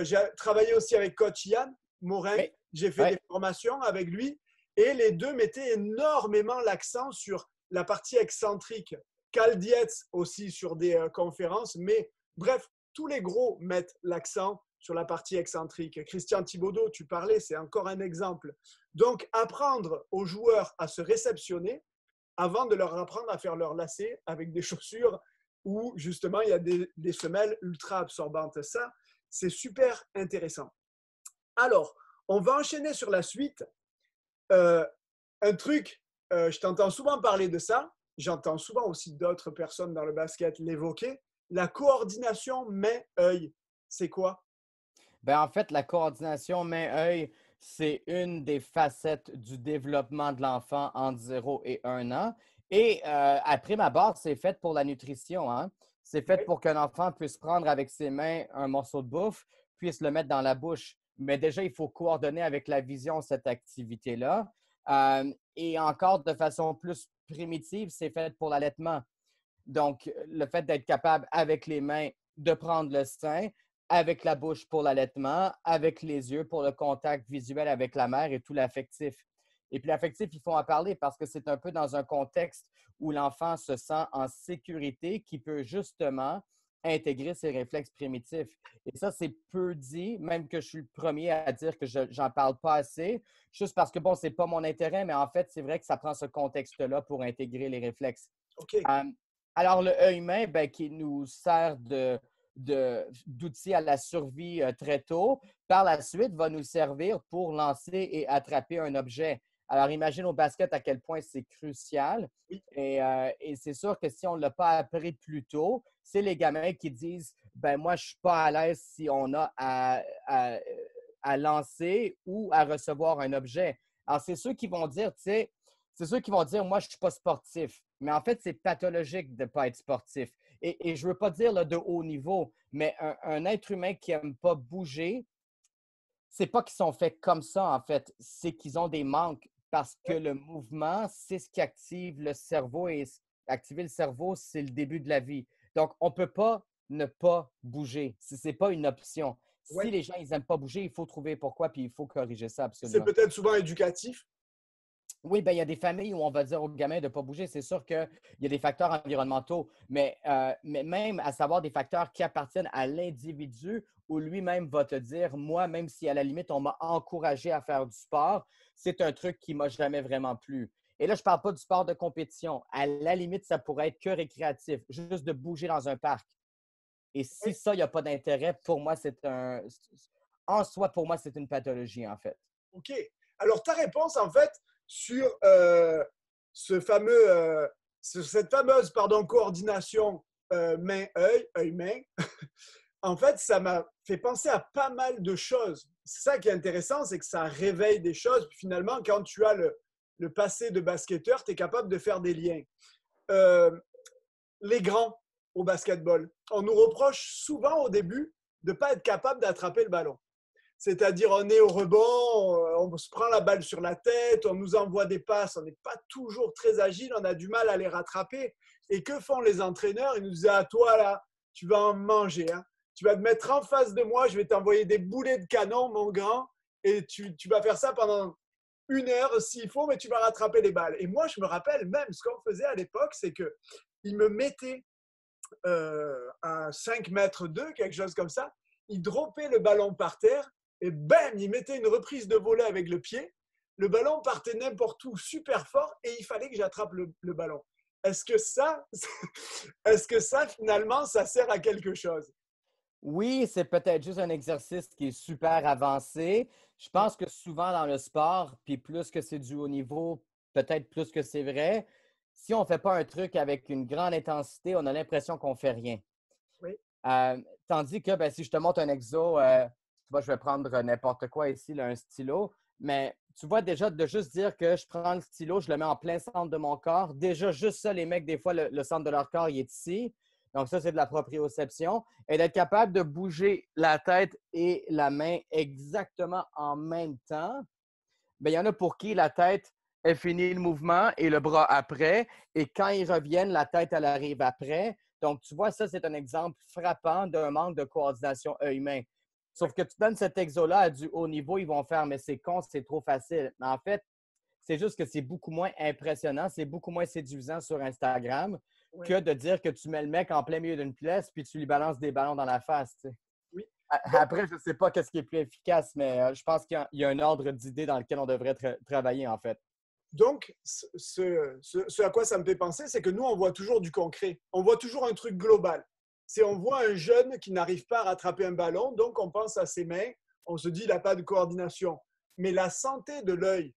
J'ai travaillé aussi avec coach Yann Morin. Oui. J'ai fait des formations avec lui. Et les deux mettaient énormément l'accent sur la partie excentrique. Cal Dietz aussi sur des conférences. Mais bref, tous les gros mettent l'accent sur la partie excentrique. Christian Thibaudeau, tu parlais, c'est encore un exemple. Donc, apprendre aux joueurs à se réceptionner avant de leur apprendre à faire leur lacet avec des chaussures où justement il y a des semelles ultra absorbantes. Ça, c'est super intéressant. Alors, on va enchaîner sur la suite. Un truc, je t'entends souvent parler de ça, j'entends souvent aussi d'autres personnes dans le basket l'évoquer, la coordination main-œil. C'est quoi? Ben, en fait, la coordination main-œil, c'est une des facettes du développement de l'enfant entre 0 et 1 an. Et après ma barre, c'est fait pour la nutrition. Hein? C'est fait pour qu'un enfant puisse prendre avec ses mains un morceau de bouffe, puisse le mettre dans la bouche. Mais déjà, il faut coordonner avec la vision cette activité-là. Et encore de façon plus primitive, c'est fait pour l'allaitement. Donc, le fait d'être capable avec les mains de prendre le sein, avec la bouche pour l'allaitement, avec les yeux pour le contact visuel avec la mère et tout l'affectif. Et puis l'affectif, il faut en parler parce que c'est un peu dans un contexte où l'enfant se sent en sécurité qui peut justement intégrer ses réflexes primitifs. Et ça, c'est peu dit, même que je suis le premier à dire que je n'en parle pas assez, juste parce que, bon, ce n'est pas mon intérêt, mais en fait, c'est vrai que ça prend ce contexte-là pour intégrer les réflexes. OK. Alors, le œil humain, ben, qui nous sert d'outil à la survie très tôt, par la suite, va nous servir pour lancer et attraper un objet. Alors, imagine au basket à quel point c'est crucial. Et c'est sûr que si on ne l'a pas appris plus tôt, c'est les gamins qui disent ben moi, je ne suis pas à l'aise si on a à lancer ou à recevoir un objet. Alors, c'est ceux qui vont dire, tu sais, c'est ceux qui vont dire moi, je ne suis pas sportif. Mais en fait, c'est pathologique de ne pas être sportif. Et je ne veux pas dire là, de haut niveau, mais un être humain qui n'aime pas bouger, c'est pas qu'ils sont faits comme ça, en fait. C'est qu'ils ont des manques parce que le mouvement, c'est ce qui active le cerveau et activer le cerveau, c'est le début de la vie. Donc, on ne peut pas ne pas bouger. Ce n'est pas une option. Si les gens, ils n'aiment pas bouger, il faut trouver pourquoi, puis il faut corriger ça C'est absolument. peut-être souvent éducatif. Oui, ben, il y a des familles où on va dire aux gamins de ne pas bouger. C'est sûr qu'il y a des facteurs environnementaux, mais même à savoir des facteurs qui appartiennent à l'individu où lui-même va te dire, moi, même si à la limite, on m'a encouragé à faire du sport, c'est un truc qui m'a jamais vraiment plu. Et là, je ne parle pas du sport de compétition. À la limite, ça pourrait être que récréatif, juste de bouger dans un parc. Et si ça, il n'y a pas d'intérêt, pour moi, en soi, pour moi, c'est une pathologie, en fait. OK. Alors, ta réponse, en fait, sur, ce fameux, sur cette fameuse coordination main-œil, œil-main, en fait, ça m'a fait penser à pas mal de choses. C'est ça qui est intéressant, c'est que ça réveille des choses. Puis finalement, quand tu as le passé de basketteur, tu es capable de faire des liens. Euh, les grands au basketball, on nous reproche souvent au début de ne pas être capable d'attraper le ballon. C'est-à-dire, on est au rebond, on se prend la balle sur la tête, on nous envoie des passes, on n'est pas toujours très agile, on a du mal à les rattraper. Et que font les entraîneurs? Ils nous disent, à toi là, tu vas en manger. Hein. Tu vas te mettre en face de moi, je vais t'envoyer des boulets de canon, mon grand, et tu vas faire ça pendant 1 heure s'il faut, mais tu vas rattraper les balles. Et moi, je me rappelle même ce qu'on faisait à l'époque, c'est qu'ils me mettaient à 5 mètres d'eux, quelque chose comme ça, ils droppaient le ballon par terre et bam, ils mettaient une reprise de volée avec le pied. Le ballon partait n'importe où super fort et il fallait que j'attrape le ballon. Est-ce que ça, est-ce que ça finalement, ça sert à quelque chose? Oui, c'est peut-être juste un exercice qui est super avancé. Je pense que souvent dans le sport, puis plus que c'est du haut niveau, peut-être plus que c'est vrai, si on ne fait pas un truc avec une grande intensité, on a l'impression qu'on ne fait rien. Oui, Tandis que ben, si je te montre un exo, tu vois, je vais prendre n'importe quoi ici, là, un stylo, mais tu vois déjà de juste dire que je prends le stylo, je le mets en plein centre de mon corps. Déjà, juste ça, les mecs, des fois, le centre de leur corps, il est ici. Donc, ça, c'est de la proprioception. Et d'être capable de bouger la tête et la main exactement en même temps, ben, il y en a pour qui la tête, elle finit le mouvement et le bras après. Et quand ils reviennent, la tête, elle arrive après. Donc, tu vois, ça, c'est un exemple frappant d'un manque de coordination œil-main. Sauf que tu donnes cet exo-là à du haut niveau, ils vont faire, mais c'est con, c'est trop facile. Mais en fait, c'est juste que c'est beaucoup moins impressionnant, c'est beaucoup moins séduisant sur Instagram oui, que de dire que tu mets le mec en plein milieu d'une pièce puis tu lui balances des ballons dans la face. Tu sais. oui. Donc, Après, je ne sais pas qu'est-ce qui est plus efficace, mais je pense qu'il y a un ordre d'idées dans lequel on devrait travailler, en fait. Donc, ce à quoi ça me fait penser, c'est que nous, on voit toujours du concret. On voit toujours un truc global. C'est on voit un jeune qui n'arrive pas à rattraper un ballon, donc on pense à ses mains, on se dit il n'a pas de coordination. Mais la santé de l'œil,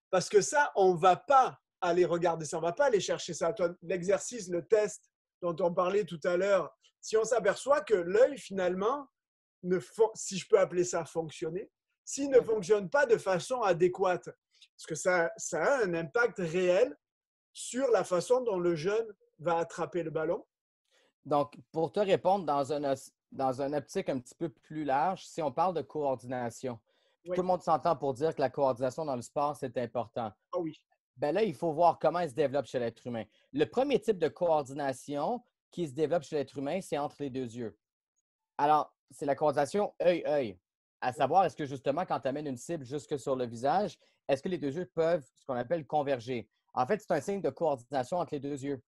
parce que ça, on ne va pas aller regarder ça, on ne va pas aller chercher ça. L'exercice, le test dont on parlait tout à l'heure, si on s'aperçoit que l'œil, finalement, si je peux appeler ça fonctionner, s'il ne fonctionne pas de façon adéquate, parce que ça a un impact réel sur la façon dont le jeune va attraper le ballon. Donc, pour te répondre dans un optique un petit peu plus large, si on parle de coordination, tout Oui, le monde s'entend pour dire que la coordination dans le sport, c'est important. ah oui, Ben là, il faut voir comment elle se développe chez l'être humain. Le premier type de coordination qui se développe chez l'être humain, c'est entre les deux yeux. Alors, c'est la coordination œil-œil. À savoir, est-ce que justement, quand tu amènes une cible jusque sur le visage, est-ce que les deux yeux peuvent, ce qu'on appelle, converger? En fait, c'est un signe de coordination entre les deux yeux.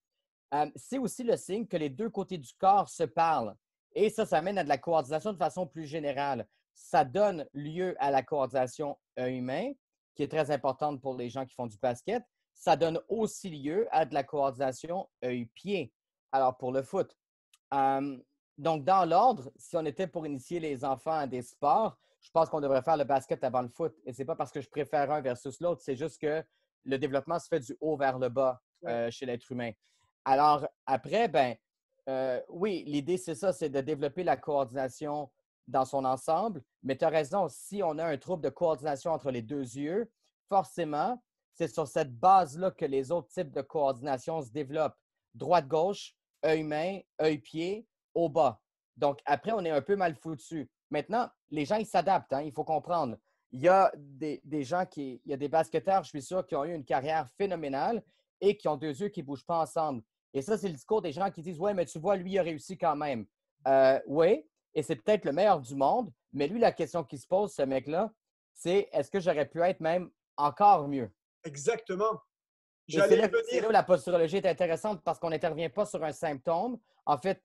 C'est aussi le signe que les deux côtés du corps se parlent. Et ça amène à de la coordination de façon plus générale. Ça donne lieu à la coordination œil-main, qui est très importante pour les gens qui font du basket. Ça donne aussi lieu à de la coordination œil-pied. Alors, pour le foot. Euh, donc, dans l'ordre, si on était pour initier les enfants à des sports, je pense qu'on devrait faire le basket avant le foot. Et ce n'est pas parce que je préfère un versus l'autre, c'est juste que le développement se fait du haut vers le bas oui, chez l'être humain. Alors, après, oui, l'idée, c'est ça, c'est de développer la coordination dans son ensemble. Mais tu as raison, si on a un trouble de coordination entre les deux yeux, forcément, c'est sur cette base-là que les autres types de coordination se développent. Droite-gauche, œil-main, œil-pied, au bas. Donc, après, on est un peu mal foutu. Maintenant, les gens, ils s'adaptent, hein, il faut comprendre. Il y a des gens il y a des basketteurs, je suis sûr, qui ont eu une carrière phénoménale et qui ont deux yeux qui ne bougent pas ensemble. Et ça, c'est le discours des gens qui disent ouais, mais tu vois, lui, il a réussi quand même. Oui, et c'est peut-être le meilleur du monde, mais lui, la question qui se pose, ce mec-là, c'est est-ce que j'aurais pu être même encore mieux? Exactement. Et c'est J'allais y là venir. où la posturologie est intéressante parce qu'on n'intervient pas sur un symptôme. En fait,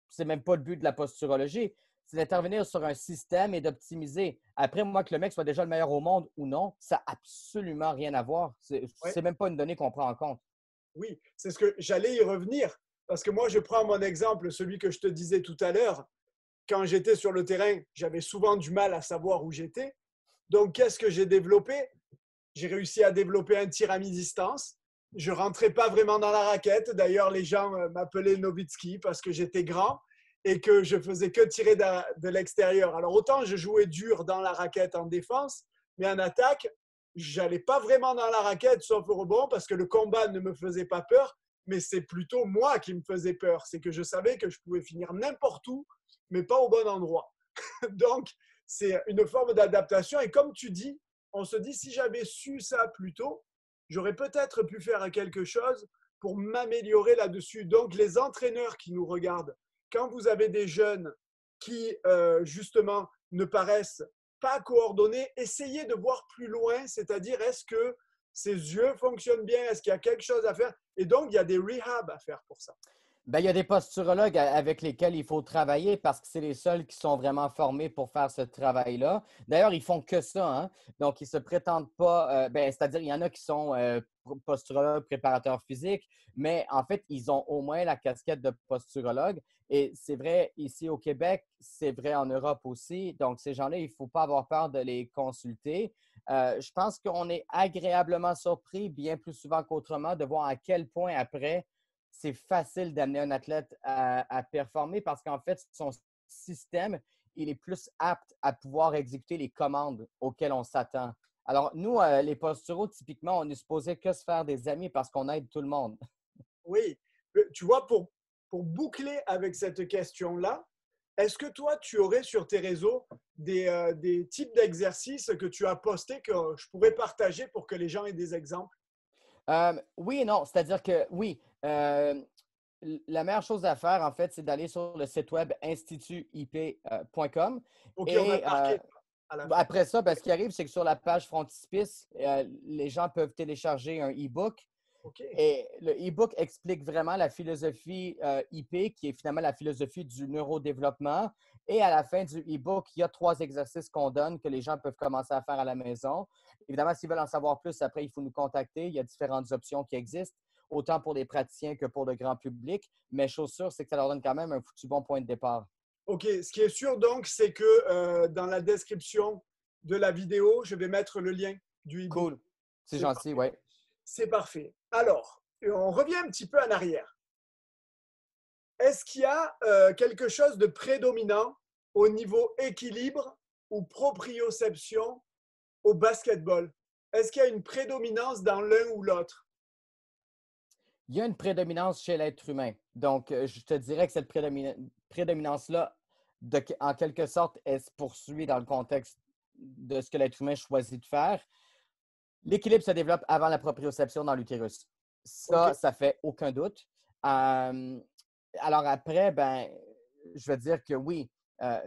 c'est même pas le but de la posturologie. C'est d'intervenir sur un système et d'optimiser. Après, moi, que le mec soit déjà le meilleur au monde ou non, ça n'a absolument rien à voir. Ouais, C'est même pas une donnée qu'on prend en compte. oui, c'est ce que j'allais y revenir. Parce que moi, je prends mon exemple, celui que je te disais tout à l'heure. Quand j'étais sur le terrain, j'avais souvent du mal à savoir où j'étais. Donc, qu'est-ce que j'ai développé? J'ai réussi à développer un tir à mi-distance. Je rentrais pas vraiment dans la raquette. D'ailleurs, les gens m'appelaient Nowitzki parce que j'étais grand et que je faisais que tirer de l'extérieur. Alors, autant je jouais dur dans la raquette en défense, mais en attaque, j'allais pas vraiment dans la raquette sauf au rebond parce que le combat ne me faisait pas peur, mais c'est plutôt moi qui me faisais peur. C'est que je savais que je pouvais finir n'importe où, mais pas au bon endroit. Donc, c'est une forme d'adaptation. Et comme tu dis, on se dit, si j'avais su ça plus tôt, j'aurais peut-être pu faire quelque chose pour m'améliorer là-dessus. Donc, les entraîneurs qui nous regardent, quand vous avez des jeunes qui, justement, ne paraissent pas coordonnés, essayez de voir plus loin, c'est-à-dire, est-ce que ses yeux fonctionnent bien? Est-ce qu'il y a quelque chose à faire? Et donc, il y a des rehabs à faire pour ça. Ben, il y a des posturologues avec lesquels il faut travailler parce que c'est les seuls qui sont vraiment formés pour faire ce travail-là. D'ailleurs, ils font que ça, hein? Donc, ils ne se prétendent pas, c'est-à-dire, il y en a qui sont posturologues, préparateurs physiques, mais en fait, ils ont au moins la casquette de posturologue. Et c'est vrai ici au Québec, c'est vrai en Europe aussi. Donc, ces gens-là, il ne faut pas avoir peur de les consulter. Je pense qu'on est agréablement surpris, bien plus souvent qu'autrement, de voir à quel point après, c'est facile d'amener un athlète à performer parce qu'en fait, son système, il est plus apte à pouvoir exécuter les commandes auxquelles on s'attend. Alors, nous, les posturaux, typiquement, on est supposé que se faire des amis parce qu'on aide tout le monde. Oui, tu vois, pour boucler avec cette question-là, est-ce que toi, tu aurais sur tes réseaux des types d'exercices que tu as postés que je pourrais partager pour que les gens aient des exemples? Oui et non, c'est-à-dire que oui, la meilleure chose à faire, en fait, c'est d'aller sur le site web institutip.com Ok, on va et le marquer à la fin. après ça, ben, ce qui arrive, c'est que sur la page Frontispice, les gens peuvent télécharger un e-book. Ok, Et le e-book explique vraiment la philosophie IP, qui est finalement la philosophie du neurodéveloppement. Et à la fin du e-book, il y a 3 exercices qu'on donne que les gens peuvent commencer à faire à la maison. Évidemment, s'ils veulent en savoir plus, après, il faut nous contacter. Il y a différentes options qui existent, autant pour les praticiens que pour le grand public. Mais chose sûre, c'est que ça leur donne quand même un foutu bon point de départ. ok. Ce qui est sûr donc, c'est que dans la description de la vidéo, je vais mettre le lien du e-book. Cool. C'est C'est gentil, parfait. oui. C'est parfait. Alors, on revient un petit peu en arrière. Est-ce qu'il y a quelque chose de prédominant au niveau équilibre ou proprioception au basketball? Est-ce qu'il y a une prédominance dans l'un ou l'autre? Il y a une prédominance chez l'être humain. Donc, je te dirais que cette prédominance-là, en quelque sorte, elle se poursuit dans le contexte de ce que l'être humain choisit de faire. L'équilibre se développe avant la proprioception dans l'utérus. Ok, Ça fait aucun doute. Alors après, ben, je veux dire que oui, euh,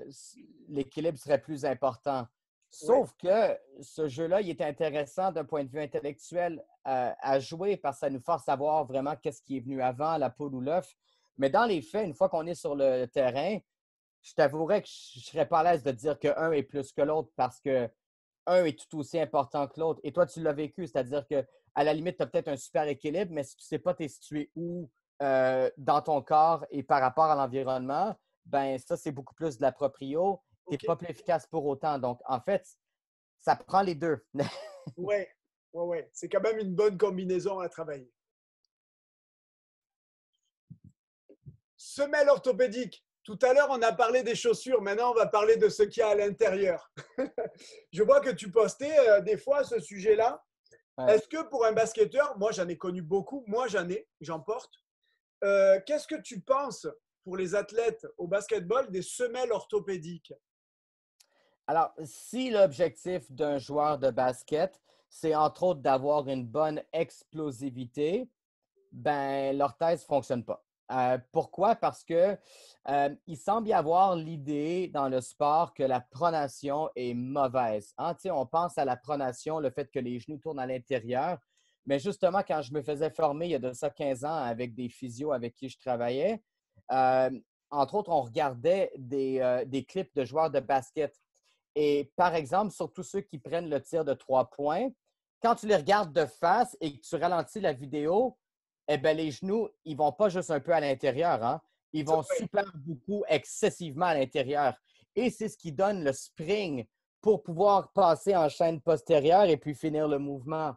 l'équilibre serait plus important. ouais, Sauf que ce jeu-là, il est intéressant d'un point de vue intellectuel à jouer parce que ça nous force à voir vraiment qu'est-ce qui est venu avant, la poule ou l'œuf. Mais dans les faits, une fois qu'on est sur le terrain, je t'avouerais que je ne serais pas à l'aise de dire qu'un est plus que l'autre parce que un est tout aussi important que l'autre. Et toi, tu l'as vécu, c'est-à-dire que à la limite, tu as peut-être un super équilibre, mais si tu ne sais pas t'es situé où dans ton corps et par rapport à l'environnement, ben ça, c'est beaucoup plus de la proprio. Tu n'es ok, pas plus efficace pour autant. Donc, en fait, ça prend les deux. ouais, ouais, ouais. C'est quand même une bonne combinaison à travailler. Semelle orthopédique. Tout à l'heure, on a parlé des chaussures. Maintenant, on va parler de ce qu'il y a à l'intérieur. Je vois que tu postais des fois ce sujet-là. Ouais. Est-ce que pour un basketteur, moi j'en ai connu beaucoup, moi j'en porte. Qu'est-ce que tu penses pour les athlètes au basketball des semelles orthopédiques? Alors, si l'objectif d'un joueur de basket, c'est entre autres d'avoir une bonne explosivité, ben, l'orthèse ne fonctionne pas. Pourquoi? Parce que il semble y avoir l'idée dans le sport que la pronation est mauvaise. Hein? Tu sais, on pense à la pronation, le fait que les genoux tournent à l'intérieur. Mais justement, quand je me faisais former il y a de ça 15 ans avec des physios avec qui je travaillais, euh, entre autres, on regardait des clips de joueurs de basket. Et par exemple, surtout ceux qui prennent le tir de 3 points, quand tu les regardes de face et que tu ralentis la vidéo, eh bien, les genoux, ils ne vont pas juste un peu à l'intérieur, hein? Ils vont super beaucoup, excessivement à l'intérieur. Et c'est ce qui donne le spring pour pouvoir passer en chaîne postérieure et puis finir le mouvement.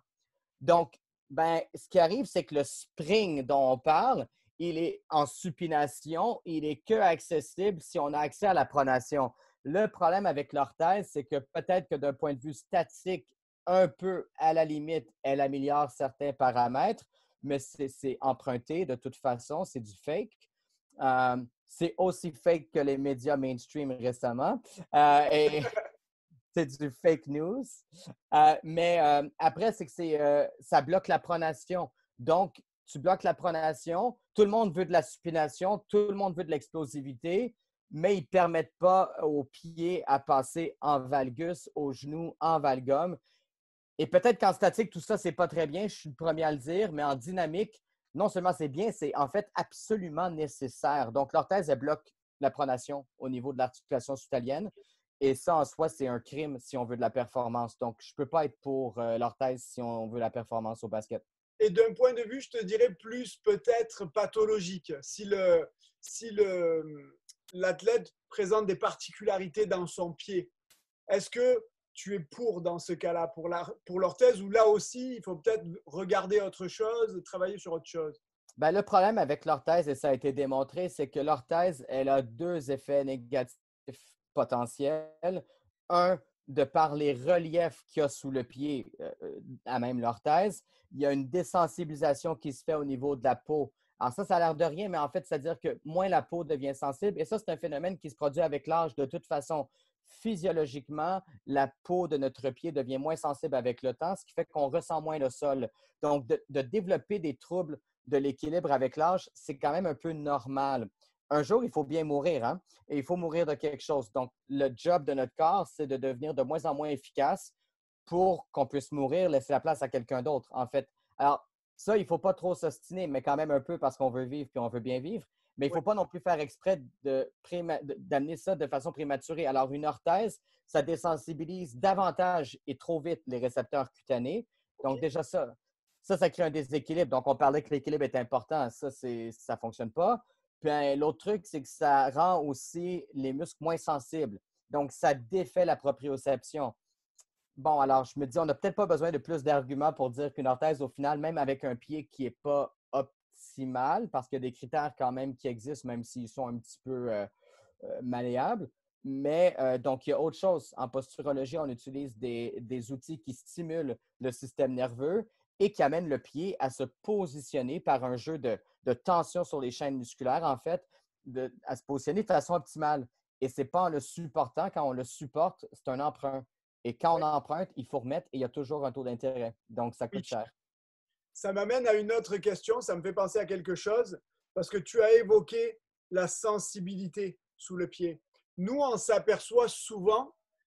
Donc, ben, ce qui arrive, c'est que le spring dont on parle, il est en supination, il est que accessible si on a accès à la pronation. Le problème avec l'orthèse, c'est que peut-être que d'un point de vue statique, un peu à la limite, elle améliore certains paramètres, mais c'est emprunté de toute façon, c'est du fake. C'est aussi fake que les médias mainstream récemment. Et c'est du fake news. Mais après, c'est que ça bloque la pronation. Donc, tu bloques la pronation, tout le monde veut de la supination, tout le monde veut de l'explosivité, mais ils ne permettent pas aux pieds à passer en valgus, aux genoux en valgum. Et peut-être qu'en statique, tout ça, c'est pas très bien, je suis le premier à le dire, mais en dynamique, non seulement c'est bien, c'est en fait absolument nécessaire. Donc, l'orthèse, elle bloque la pronation au niveau de l'articulation soutalienne. Et ça, en soi, c'est un crime si on veut de la performance. Donc, je ne peux pas être pour l'orthèse si on veut la performance au basket. Et d'un point de vue, je te dirais plus peut-être pathologique. Si l'athlète présente des particularités dans son pied, est-ce que tu es pour dans ce cas-là, pour l'orthèse, ou là aussi, il faut peut-être regarder autre chose, travailler sur autre chose? Ben, le problème avec l'orthèse, et ça a été démontré, c'est que l'orthèse, elle a deux effets négatifs potentiels. Un, de par les reliefs qu'il y a sous le pied, à même l'orthèse, il y a une désensibilisation qui se fait au niveau de la peau. Alors ça a l'air de rien, mais en fait, c'est-à-dire que moins la peau devient sensible. Et ça, c'est un phénomène qui se produit avec l'âge de toute façon. Physiologiquement, la peau de notre pied devient moins sensible avec le temps, ce qui fait qu'on ressent moins le sol. Donc, de développer des troubles de l'équilibre avec l'âge, c'est quand même un peu normal. Un jour, il faut bien mourir, hein? Et il faut mourir de quelque chose. Donc, le job de notre corps, c'est de devenir de moins en moins efficace pour qu'on puisse mourir, laisser la place à quelqu'un d'autre, en fait. Alors, ça, il ne faut pas trop s'ostiner, mais quand même un peu parce qu'on veut vivre puis on veut bien vivre. Mais il ne Oui. faut pas non plus faire exprès d'amener ça de façon prématurée. Alors, une orthèse, ça désensibilise davantage et trop vite les récepteurs cutanés. Donc, déjà, ça crée un déséquilibre. Donc, on parlait que l'équilibre est important. Ça ne fonctionne pas. Puis l'autre truc, c'est que ça rend aussi les muscles moins sensibles. Donc, ça défait la proprioception. Bon, alors, je me dis, on n'a peut-être pas besoin de plus d'arguments pour dire qu'une orthèse, au final, même avec un pied qui n'est pas optimal, parce qu'il y a des critères quand même qui existent, même s'ils sont un petit peu malléables. Mais donc, il y a autre chose. En posturologie, on utilise des outils qui stimulent le système nerveux et qui amènent le pied à se positionner par un jeu de tension sur les chaînes musculaires, en fait, à se positionner de façon optimale. Et ce n'est pas en le supportant. Quand on le supporte, c'est un emprunt. Et quand on emprunte, il faut remettre et il y a toujours un taux d'intérêt. Donc, ça coûte Oui. cher. Ça m'amène à une autre question, ça me fait penser à quelque chose, parce que tu as évoqué la sensibilité sous le pied. Nous, on s'aperçoit souvent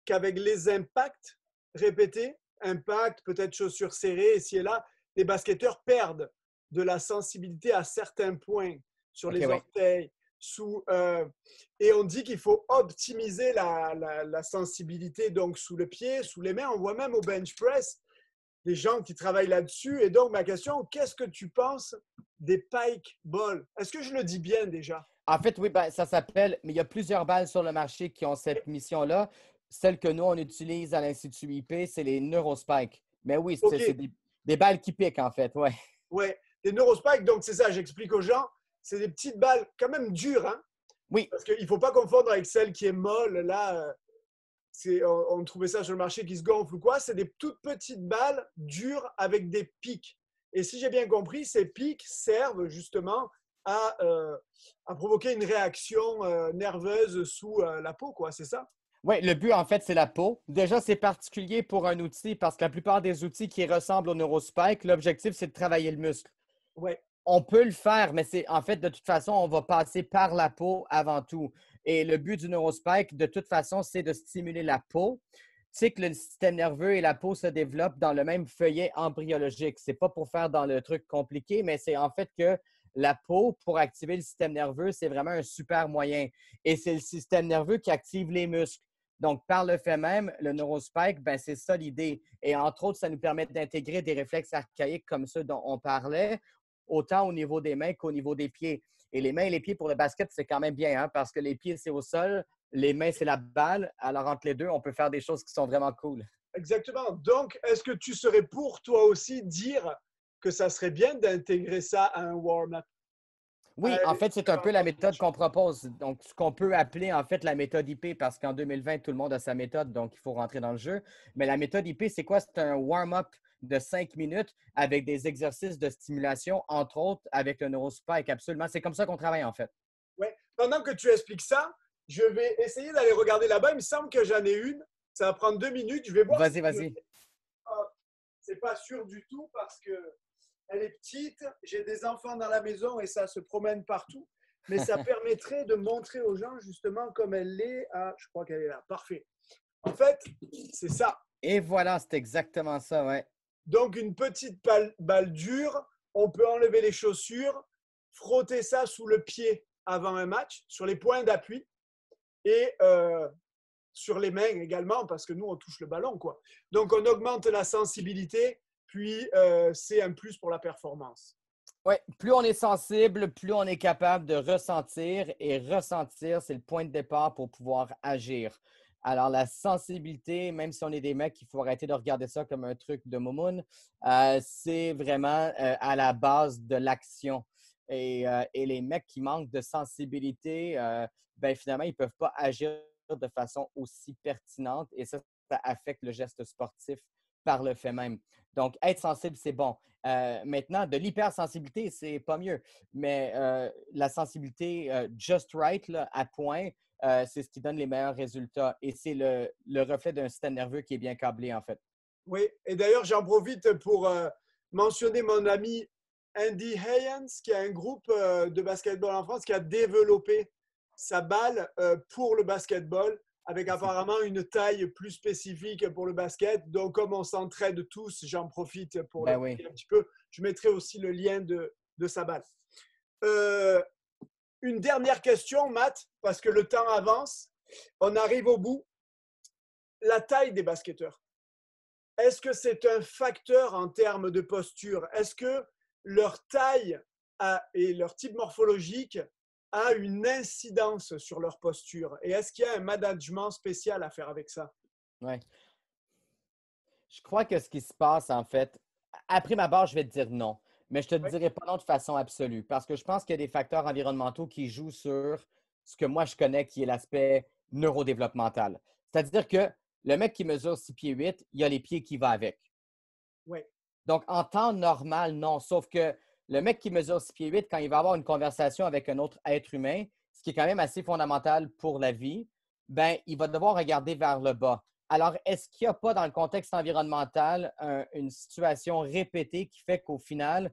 qu'avec les impacts répétés, impact, peut-être chaussures serrées, ici et là, les basketteurs perdent de la sensibilité à certains points, sur les OK, oui. orteils, et on dit qu'il faut optimiser la sensibilité donc sous le pied, sous les mains. On voit même au bench press des gens qui travaillent là-dessus. Et donc, ma question, qu'est-ce que tu penses des pike balls? Est-ce que je le dis bien déjà? En fait, oui, ben, ça s'appelle, mais il y a plusieurs balles sur le marché qui ont cette mission-là. Celle que nous, on utilise à l'Institut IP, c'est les Neurospike. Mais oui, OK, c'est des balles qui piquent, en fait, ouais. ouais. Les neurospikes, donc c'est ça, j'explique aux gens, c'est des petites balles quand même dures, hein? Oui, Parce qu'il ne faut pas confondre avec celle qui est molle. Là, on trouvait ça sur le marché qui se gonfle ou quoi. C'est des toutes petites balles dures avec des pics. Et si j'ai bien compris, ces pics servent justement à provoquer une réaction nerveuse sous la peau, quoi. C'est ça? oui, le but, en fait, c'est la peau. Déjà, c'est particulier pour un outil parce que la plupart des outils qui ressemblent au Neurospike, l'objectif, c'est de travailler le muscle. Ouais. On peut le faire, mais c'est en fait, de toute façon, on va passer par la peau avant tout. Et le but du Neurospike, de toute façon, c'est de stimuler la peau. sais que le système nerveux et la peau se développent dans le même feuillet embryologique. C'est pas pour faire dans le truc compliqué, mais c'est en fait que la peau, pour activer le système nerveux, c'est vraiment un super moyen. Et c'est le système nerveux qui active les muscles. Donc, par le fait même, le neurospike, ben, c'est ça l'idée. Et entre autres, ça nous permet d'intégrer des réflexes archaïques comme ceux dont on parlait, autant au niveau des mains qu'au niveau des pieds. Et les mains et les pieds pour le basket, c'est quand même bien, hein, parce que les pieds, c'est au sol, les mains, c'est la balle. Alors, entre les deux, on peut faire des choses qui sont vraiment cool. Exactement. Donc, est-ce que tu serais pour toi aussi dire que ça serait bien d'intégrer ça à un warm-up? Oui, en fait, c'est un peu la méthode qu'on propose. Donc, ce qu'on peut appeler en fait la méthode IP, parce qu'en 2020, tout le monde a sa méthode, donc il faut rentrer dans le jeu. Mais la méthode IP, c'est quoi? C'est un warm-up de 5 minutes avec des exercices de stimulation, entre autres avec le neurospike. Absolument. C'est comme ça qu'on travaille, en fait. Ouais. Pendant que tu expliques ça, je vais essayer d'aller regarder là-bas. Il me semble que j'en ai une. Ça va prendre 2 minutes. Je vais voir si Vas-y, vas-y. c'est pas sûr du tout parce que elle est petite. J'ai des enfants dans la maison et ça se promène partout. Mais ça permettrait de montrer aux gens justement comme elle l'est. Ah, je crois qu'elle est là. Parfait. En fait, c'est ça. Et voilà, c'est exactement ça, ouais. Donc, une petite balle dure. On peut enlever les chaussures, frotter ça sous le pied avant un match, sur les points d'appui et sur les mains également, parce que nous, on touche le ballon, quoi. Donc, on augmente la sensibilité, puis c'est un plus pour la performance. Oui, plus on est sensible, plus on est capable de ressentir. Et ressentir, c'est le point de départ pour pouvoir agir. Alors, la sensibilité, même si on est des mecs, il faut arrêter de regarder ça comme un truc de moumoune. C'est vraiment à la base de l'action. Et les mecs qui manquent de sensibilité, ben, finalement, ils ne peuvent pas agir de façon aussi pertinente. Et ça affecte le geste sportif par le fait même. Donc, être sensible, c'est bon. Maintenant, de l'hypersensibilité, c'est pas mieux. Mais la sensibilité just right, là, à point, c'est ce qui donne les meilleurs résultats. Et c'est le reflet d'un système nerveux qui est bien câblé, en fait. Oui, et d'ailleurs, j'en profite pour mentionner mon ami Andy Hayens, qui a un groupe de basketball en France, qui a développé sa balle pour le basketball, avec apparemment une taille plus spécifique pour le basket. Donc, comme on s'entraide tous, j'en profite pour le Ben oui. dire un petit peu. Je mettrai aussi le lien de sa balle. Une dernière question, Matt, parce que le temps avance. On arrive au bout. La taille des basketteurs. Est-ce que c'est un facteur en termes de posture? Est-ce que leur taille et leur type morphologique a une incidence sur leur posture? Et est-ce qu'il y a un management spécial à faire avec ça? Ouais. Je crois que ce qui se passe, en fait, après ma barre, je vais te dire non. Mais je ne te Oui, dirai pas non de façon absolue. Parce que je pense qu'il y a des facteurs environnementaux qui jouent sur ce que moi je connais qui est l'aspect neurodéveloppemental. C'est-à-dire que le mec qui mesure 6 pieds 8, il a les pieds qui vont avec. oui, Donc, en temps normal, non. Sauf que le mec qui mesure 6 pieds 8, quand il va avoir une conversation avec un autre être humain, ce qui est quand même assez fondamental pour la vie, ben, il va devoir regarder vers le bas. Alors, est-ce qu'il n'y a pas dans le contexte environnemental une situation répétée qui fait qu'au final,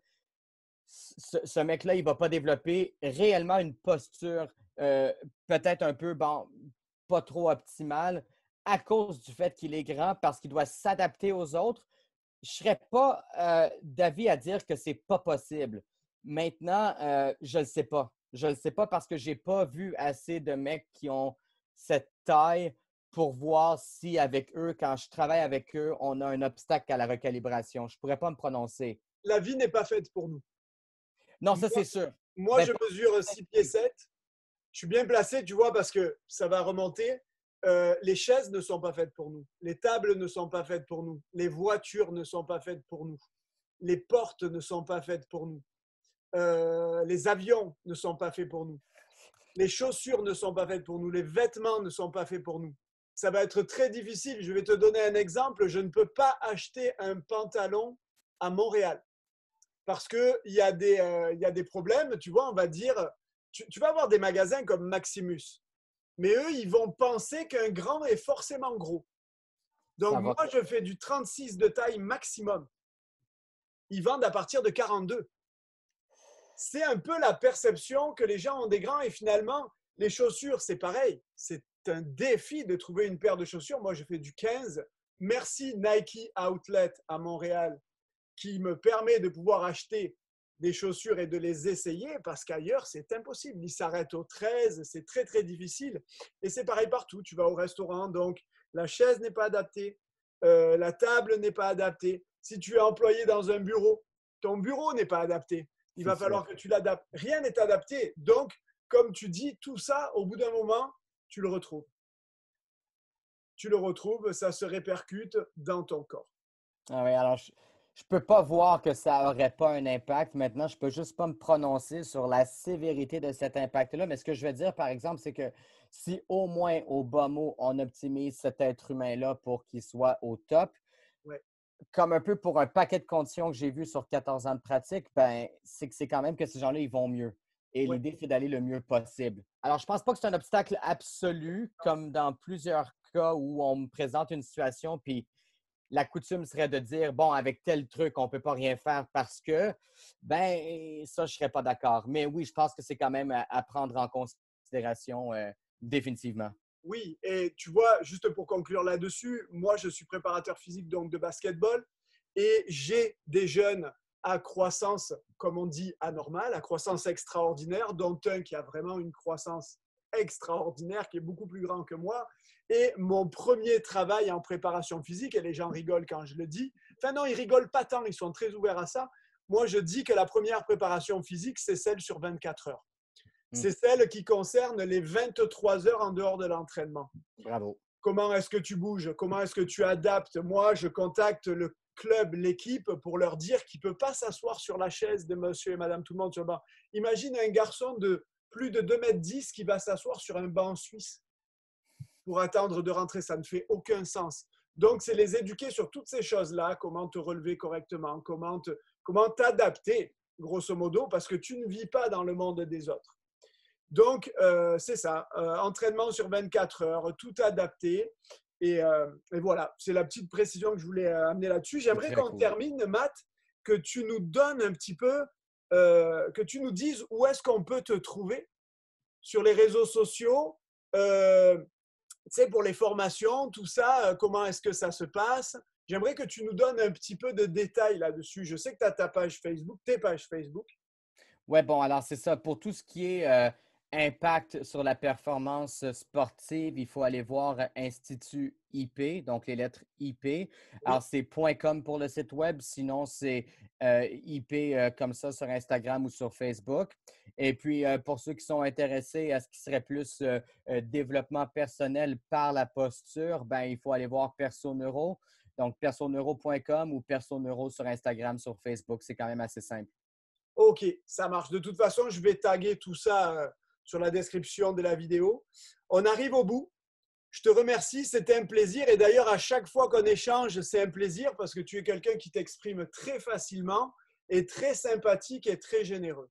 ce mec-là, il ne va pas développer réellement une posture peut-être un peu, bon, pas trop optimale à cause du fait qu'il est grand parce qu'il doit s'adapter aux autres? Je ne serais pas d'avis à dire que c'est pas possible. Maintenant, je ne le sais pas. Je ne le sais pas parce que je n'ai pas vu assez de mecs qui ont cette taille pour voir si avec eux, quand je travaille avec eux, on a un obstacle à la recalibration. Je ne pourrais pas me prononcer. la vie n'est pas faite pour nous. Non, ça Moi, c'est sûr. moi, Ben, je mesure 6 pieds 7. Je suis bien placé, tu vois, parce que ça va remonter. Les chaises ne sont pas faites pour nous. Les tables ne sont pas faites pour nous. Les voitures ne sont pas faites pour nous. Les portes ne sont pas faites pour nous. Les avions ne sont pas faits pour nous. Les chaussures ne sont pas faites pour nous. Les vêtements ne sont pas faits pour nous. Ça va être très difficile. Je vais te donner un exemple. Je ne peux pas acheter un pantalon à Montréal parce qu'il y a des problèmes. Tu vois, on va dire, tu vas avoir des magasins comme Maximus, mais eux, ils vont penser qu'un grand est forcément gros. Donc, ça moi, va. je fais du 36 de taille maximum. Ils vendent à partir de 42. C'est un peu la perception que les gens ont des grands et finalement, les chaussures, c'est pareil. C'est c'est un défi de trouver une paire de chaussures. Moi, je fais du 15. Merci Nike Outlet à Montréal qui me permet de pouvoir acheter des chaussures et de les essayer parce qu'ailleurs, c'est impossible. Ils s'arrêtent au 13, c'est très, très difficile. Et c'est pareil partout. Tu vas au restaurant, donc la chaise n'est pas adaptée, la table n'est pas adaptée. Si tu es employé dans un bureau, ton bureau n'est pas adapté. Il va falloir que tu l'adaptes. Rien n'est adapté. Donc, comme tu dis, tout ça, au bout d'un moment, tu le retrouves. Tu le retrouves, ça se répercute dans ton corps. Ah oui, alors je peux pas voir que ça n'aurait pas un impact. Maintenant, je peux juste pas me prononcer sur la sévérité de cet impact-là. Mais ce que je veux dire, par exemple, c'est que si au moins au bas mot, on optimise cet être humain-là pour qu'il soit au top, Ouais. comme un peu pour un paquet de conditions que j'ai vues sur 14 ans de pratique, ben, c'est que c'est quand même que ces gens-là, ils vont mieux. Et Ouais. l'idée, c'est d'aller le mieux possible. Alors, je pense pas que c'est un obstacle absolu, comme dans plusieurs cas où on me présente une situation, puis la coutume serait de dire, bon, avec tel truc, on ne peut pas rien faire parce que, ben, ça, je ne serais pas d'accord. Mais oui, je pense que c'est quand même à prendre en considération définitivement. Oui, et tu vois, juste pour conclure là-dessus, moi, je suis préparateur physique donc de basketball et j'ai des jeunes à croissance, comme on dit, anormale, à croissance extraordinaire, dont un qui a vraiment une croissance extraordinaire, qui est beaucoup plus grand que moi. Et mon premier travail en préparation physique, et les gens rigolent quand je le dis, enfin non, ils rigolent pas tant, ils sont très ouverts à ça. Moi, je dis que la première préparation physique, c'est celle sur 24 heures. C'est celle qui concerne les 23 heures en dehors de l'entraînement. Bravo. Comment est-ce que tu bouges? Comment est-ce que tu adaptes? Moi, je contacte le club, l'équipe, pour leur dire qu'il ne peut pas s'asseoir sur la chaise de monsieur et madame tout le monde sur le banc. Imagine un garçon de plus de 2,10 m qui va s'asseoir sur un banc suisse pour attendre de rentrer. Ça ne fait aucun sens. Donc, c'est les éduquer sur toutes ces choses-là, comment te relever correctement, comment t'adapter, grosso modo, parce que tu ne vis pas dans le monde des autres. Donc, c'est ça, entraînement sur 24 heures, tout adapté. Et voilà, c'est la petite précision que je voulais amener là-dessus. J'aimerais qu'on termine, Matt, que tu nous donnes un petit peu, que tu nous dises où est-ce qu'on peut te trouver sur les réseaux sociaux, tu sais, pour les formations, tout ça, comment est-ce que ça se passe? J'aimerais que tu nous donnes un petit peu de détails là-dessus. Je sais que tu as ta page Facebook, tes pages Facebook. Oui, bon, alors c'est ça. Pour tout ce qui est impact sur la performance sportive, il faut aller voir Institut IP, donc les lettres IP. Alors, c'est .com pour le site web, sinon c'est IP comme ça sur Instagram ou sur Facebook. Et puis, pour ceux qui sont intéressés à ce qui serait plus développement personnel par la posture, ben, il faut aller voir PersoNeuro. Donc, personeuro.com ou PersoNeuro sur Instagram, sur Facebook. C'est quand même assez simple. Ok, ça marche. De toute façon, je vais taguer tout ça sur la description de la vidéo. On arrive au bout. Je te remercie, c'était un plaisir. Et d'ailleurs, à chaque fois qu'on échange, c'est un plaisir parce que tu es quelqu'un qui t'exprime très facilement et très sympathique et très généreux.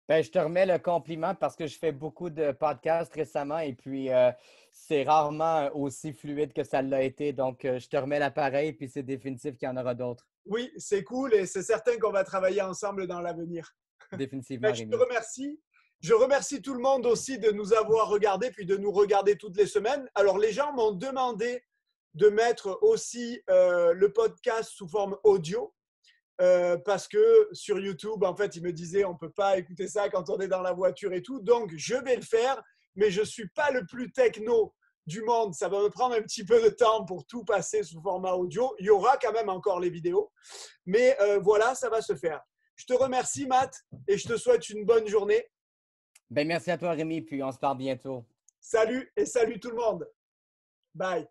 Ben, je te remets le compliment parce que je fais beaucoup de podcasts récemment et puis c'est rarement aussi fluide que ça l'a été. Donc, je te remets l'appareil puis c'est définitif qu'il y en aura d'autres. Oui, c'est cool et c'est certain qu'on va travailler ensemble dans l'avenir. Définitivement, Je te Rémi. remercie. Je remercie tout le monde aussi de nous avoir regardés puis de nous regarder toutes les semaines. Alors, les gens m'ont demandé de mettre aussi le podcast sous forme audio. Parce que sur YouTube, en fait, ils me disaient on ne peut pas écouter ça quand on est dans la voiture et tout. Donc, je vais le faire, mais je ne suis pas le plus techno du monde. Ça va me prendre un petit peu de temps pour tout passer sous format audio. Il y aura quand même encore les vidéos. Mais voilà, ça va se faire. Je te remercie, Matt, et je te souhaite une bonne journée. Ben, merci à toi, Rémi, puis on se parle bientôt. Salut et salut tout le monde. Bye.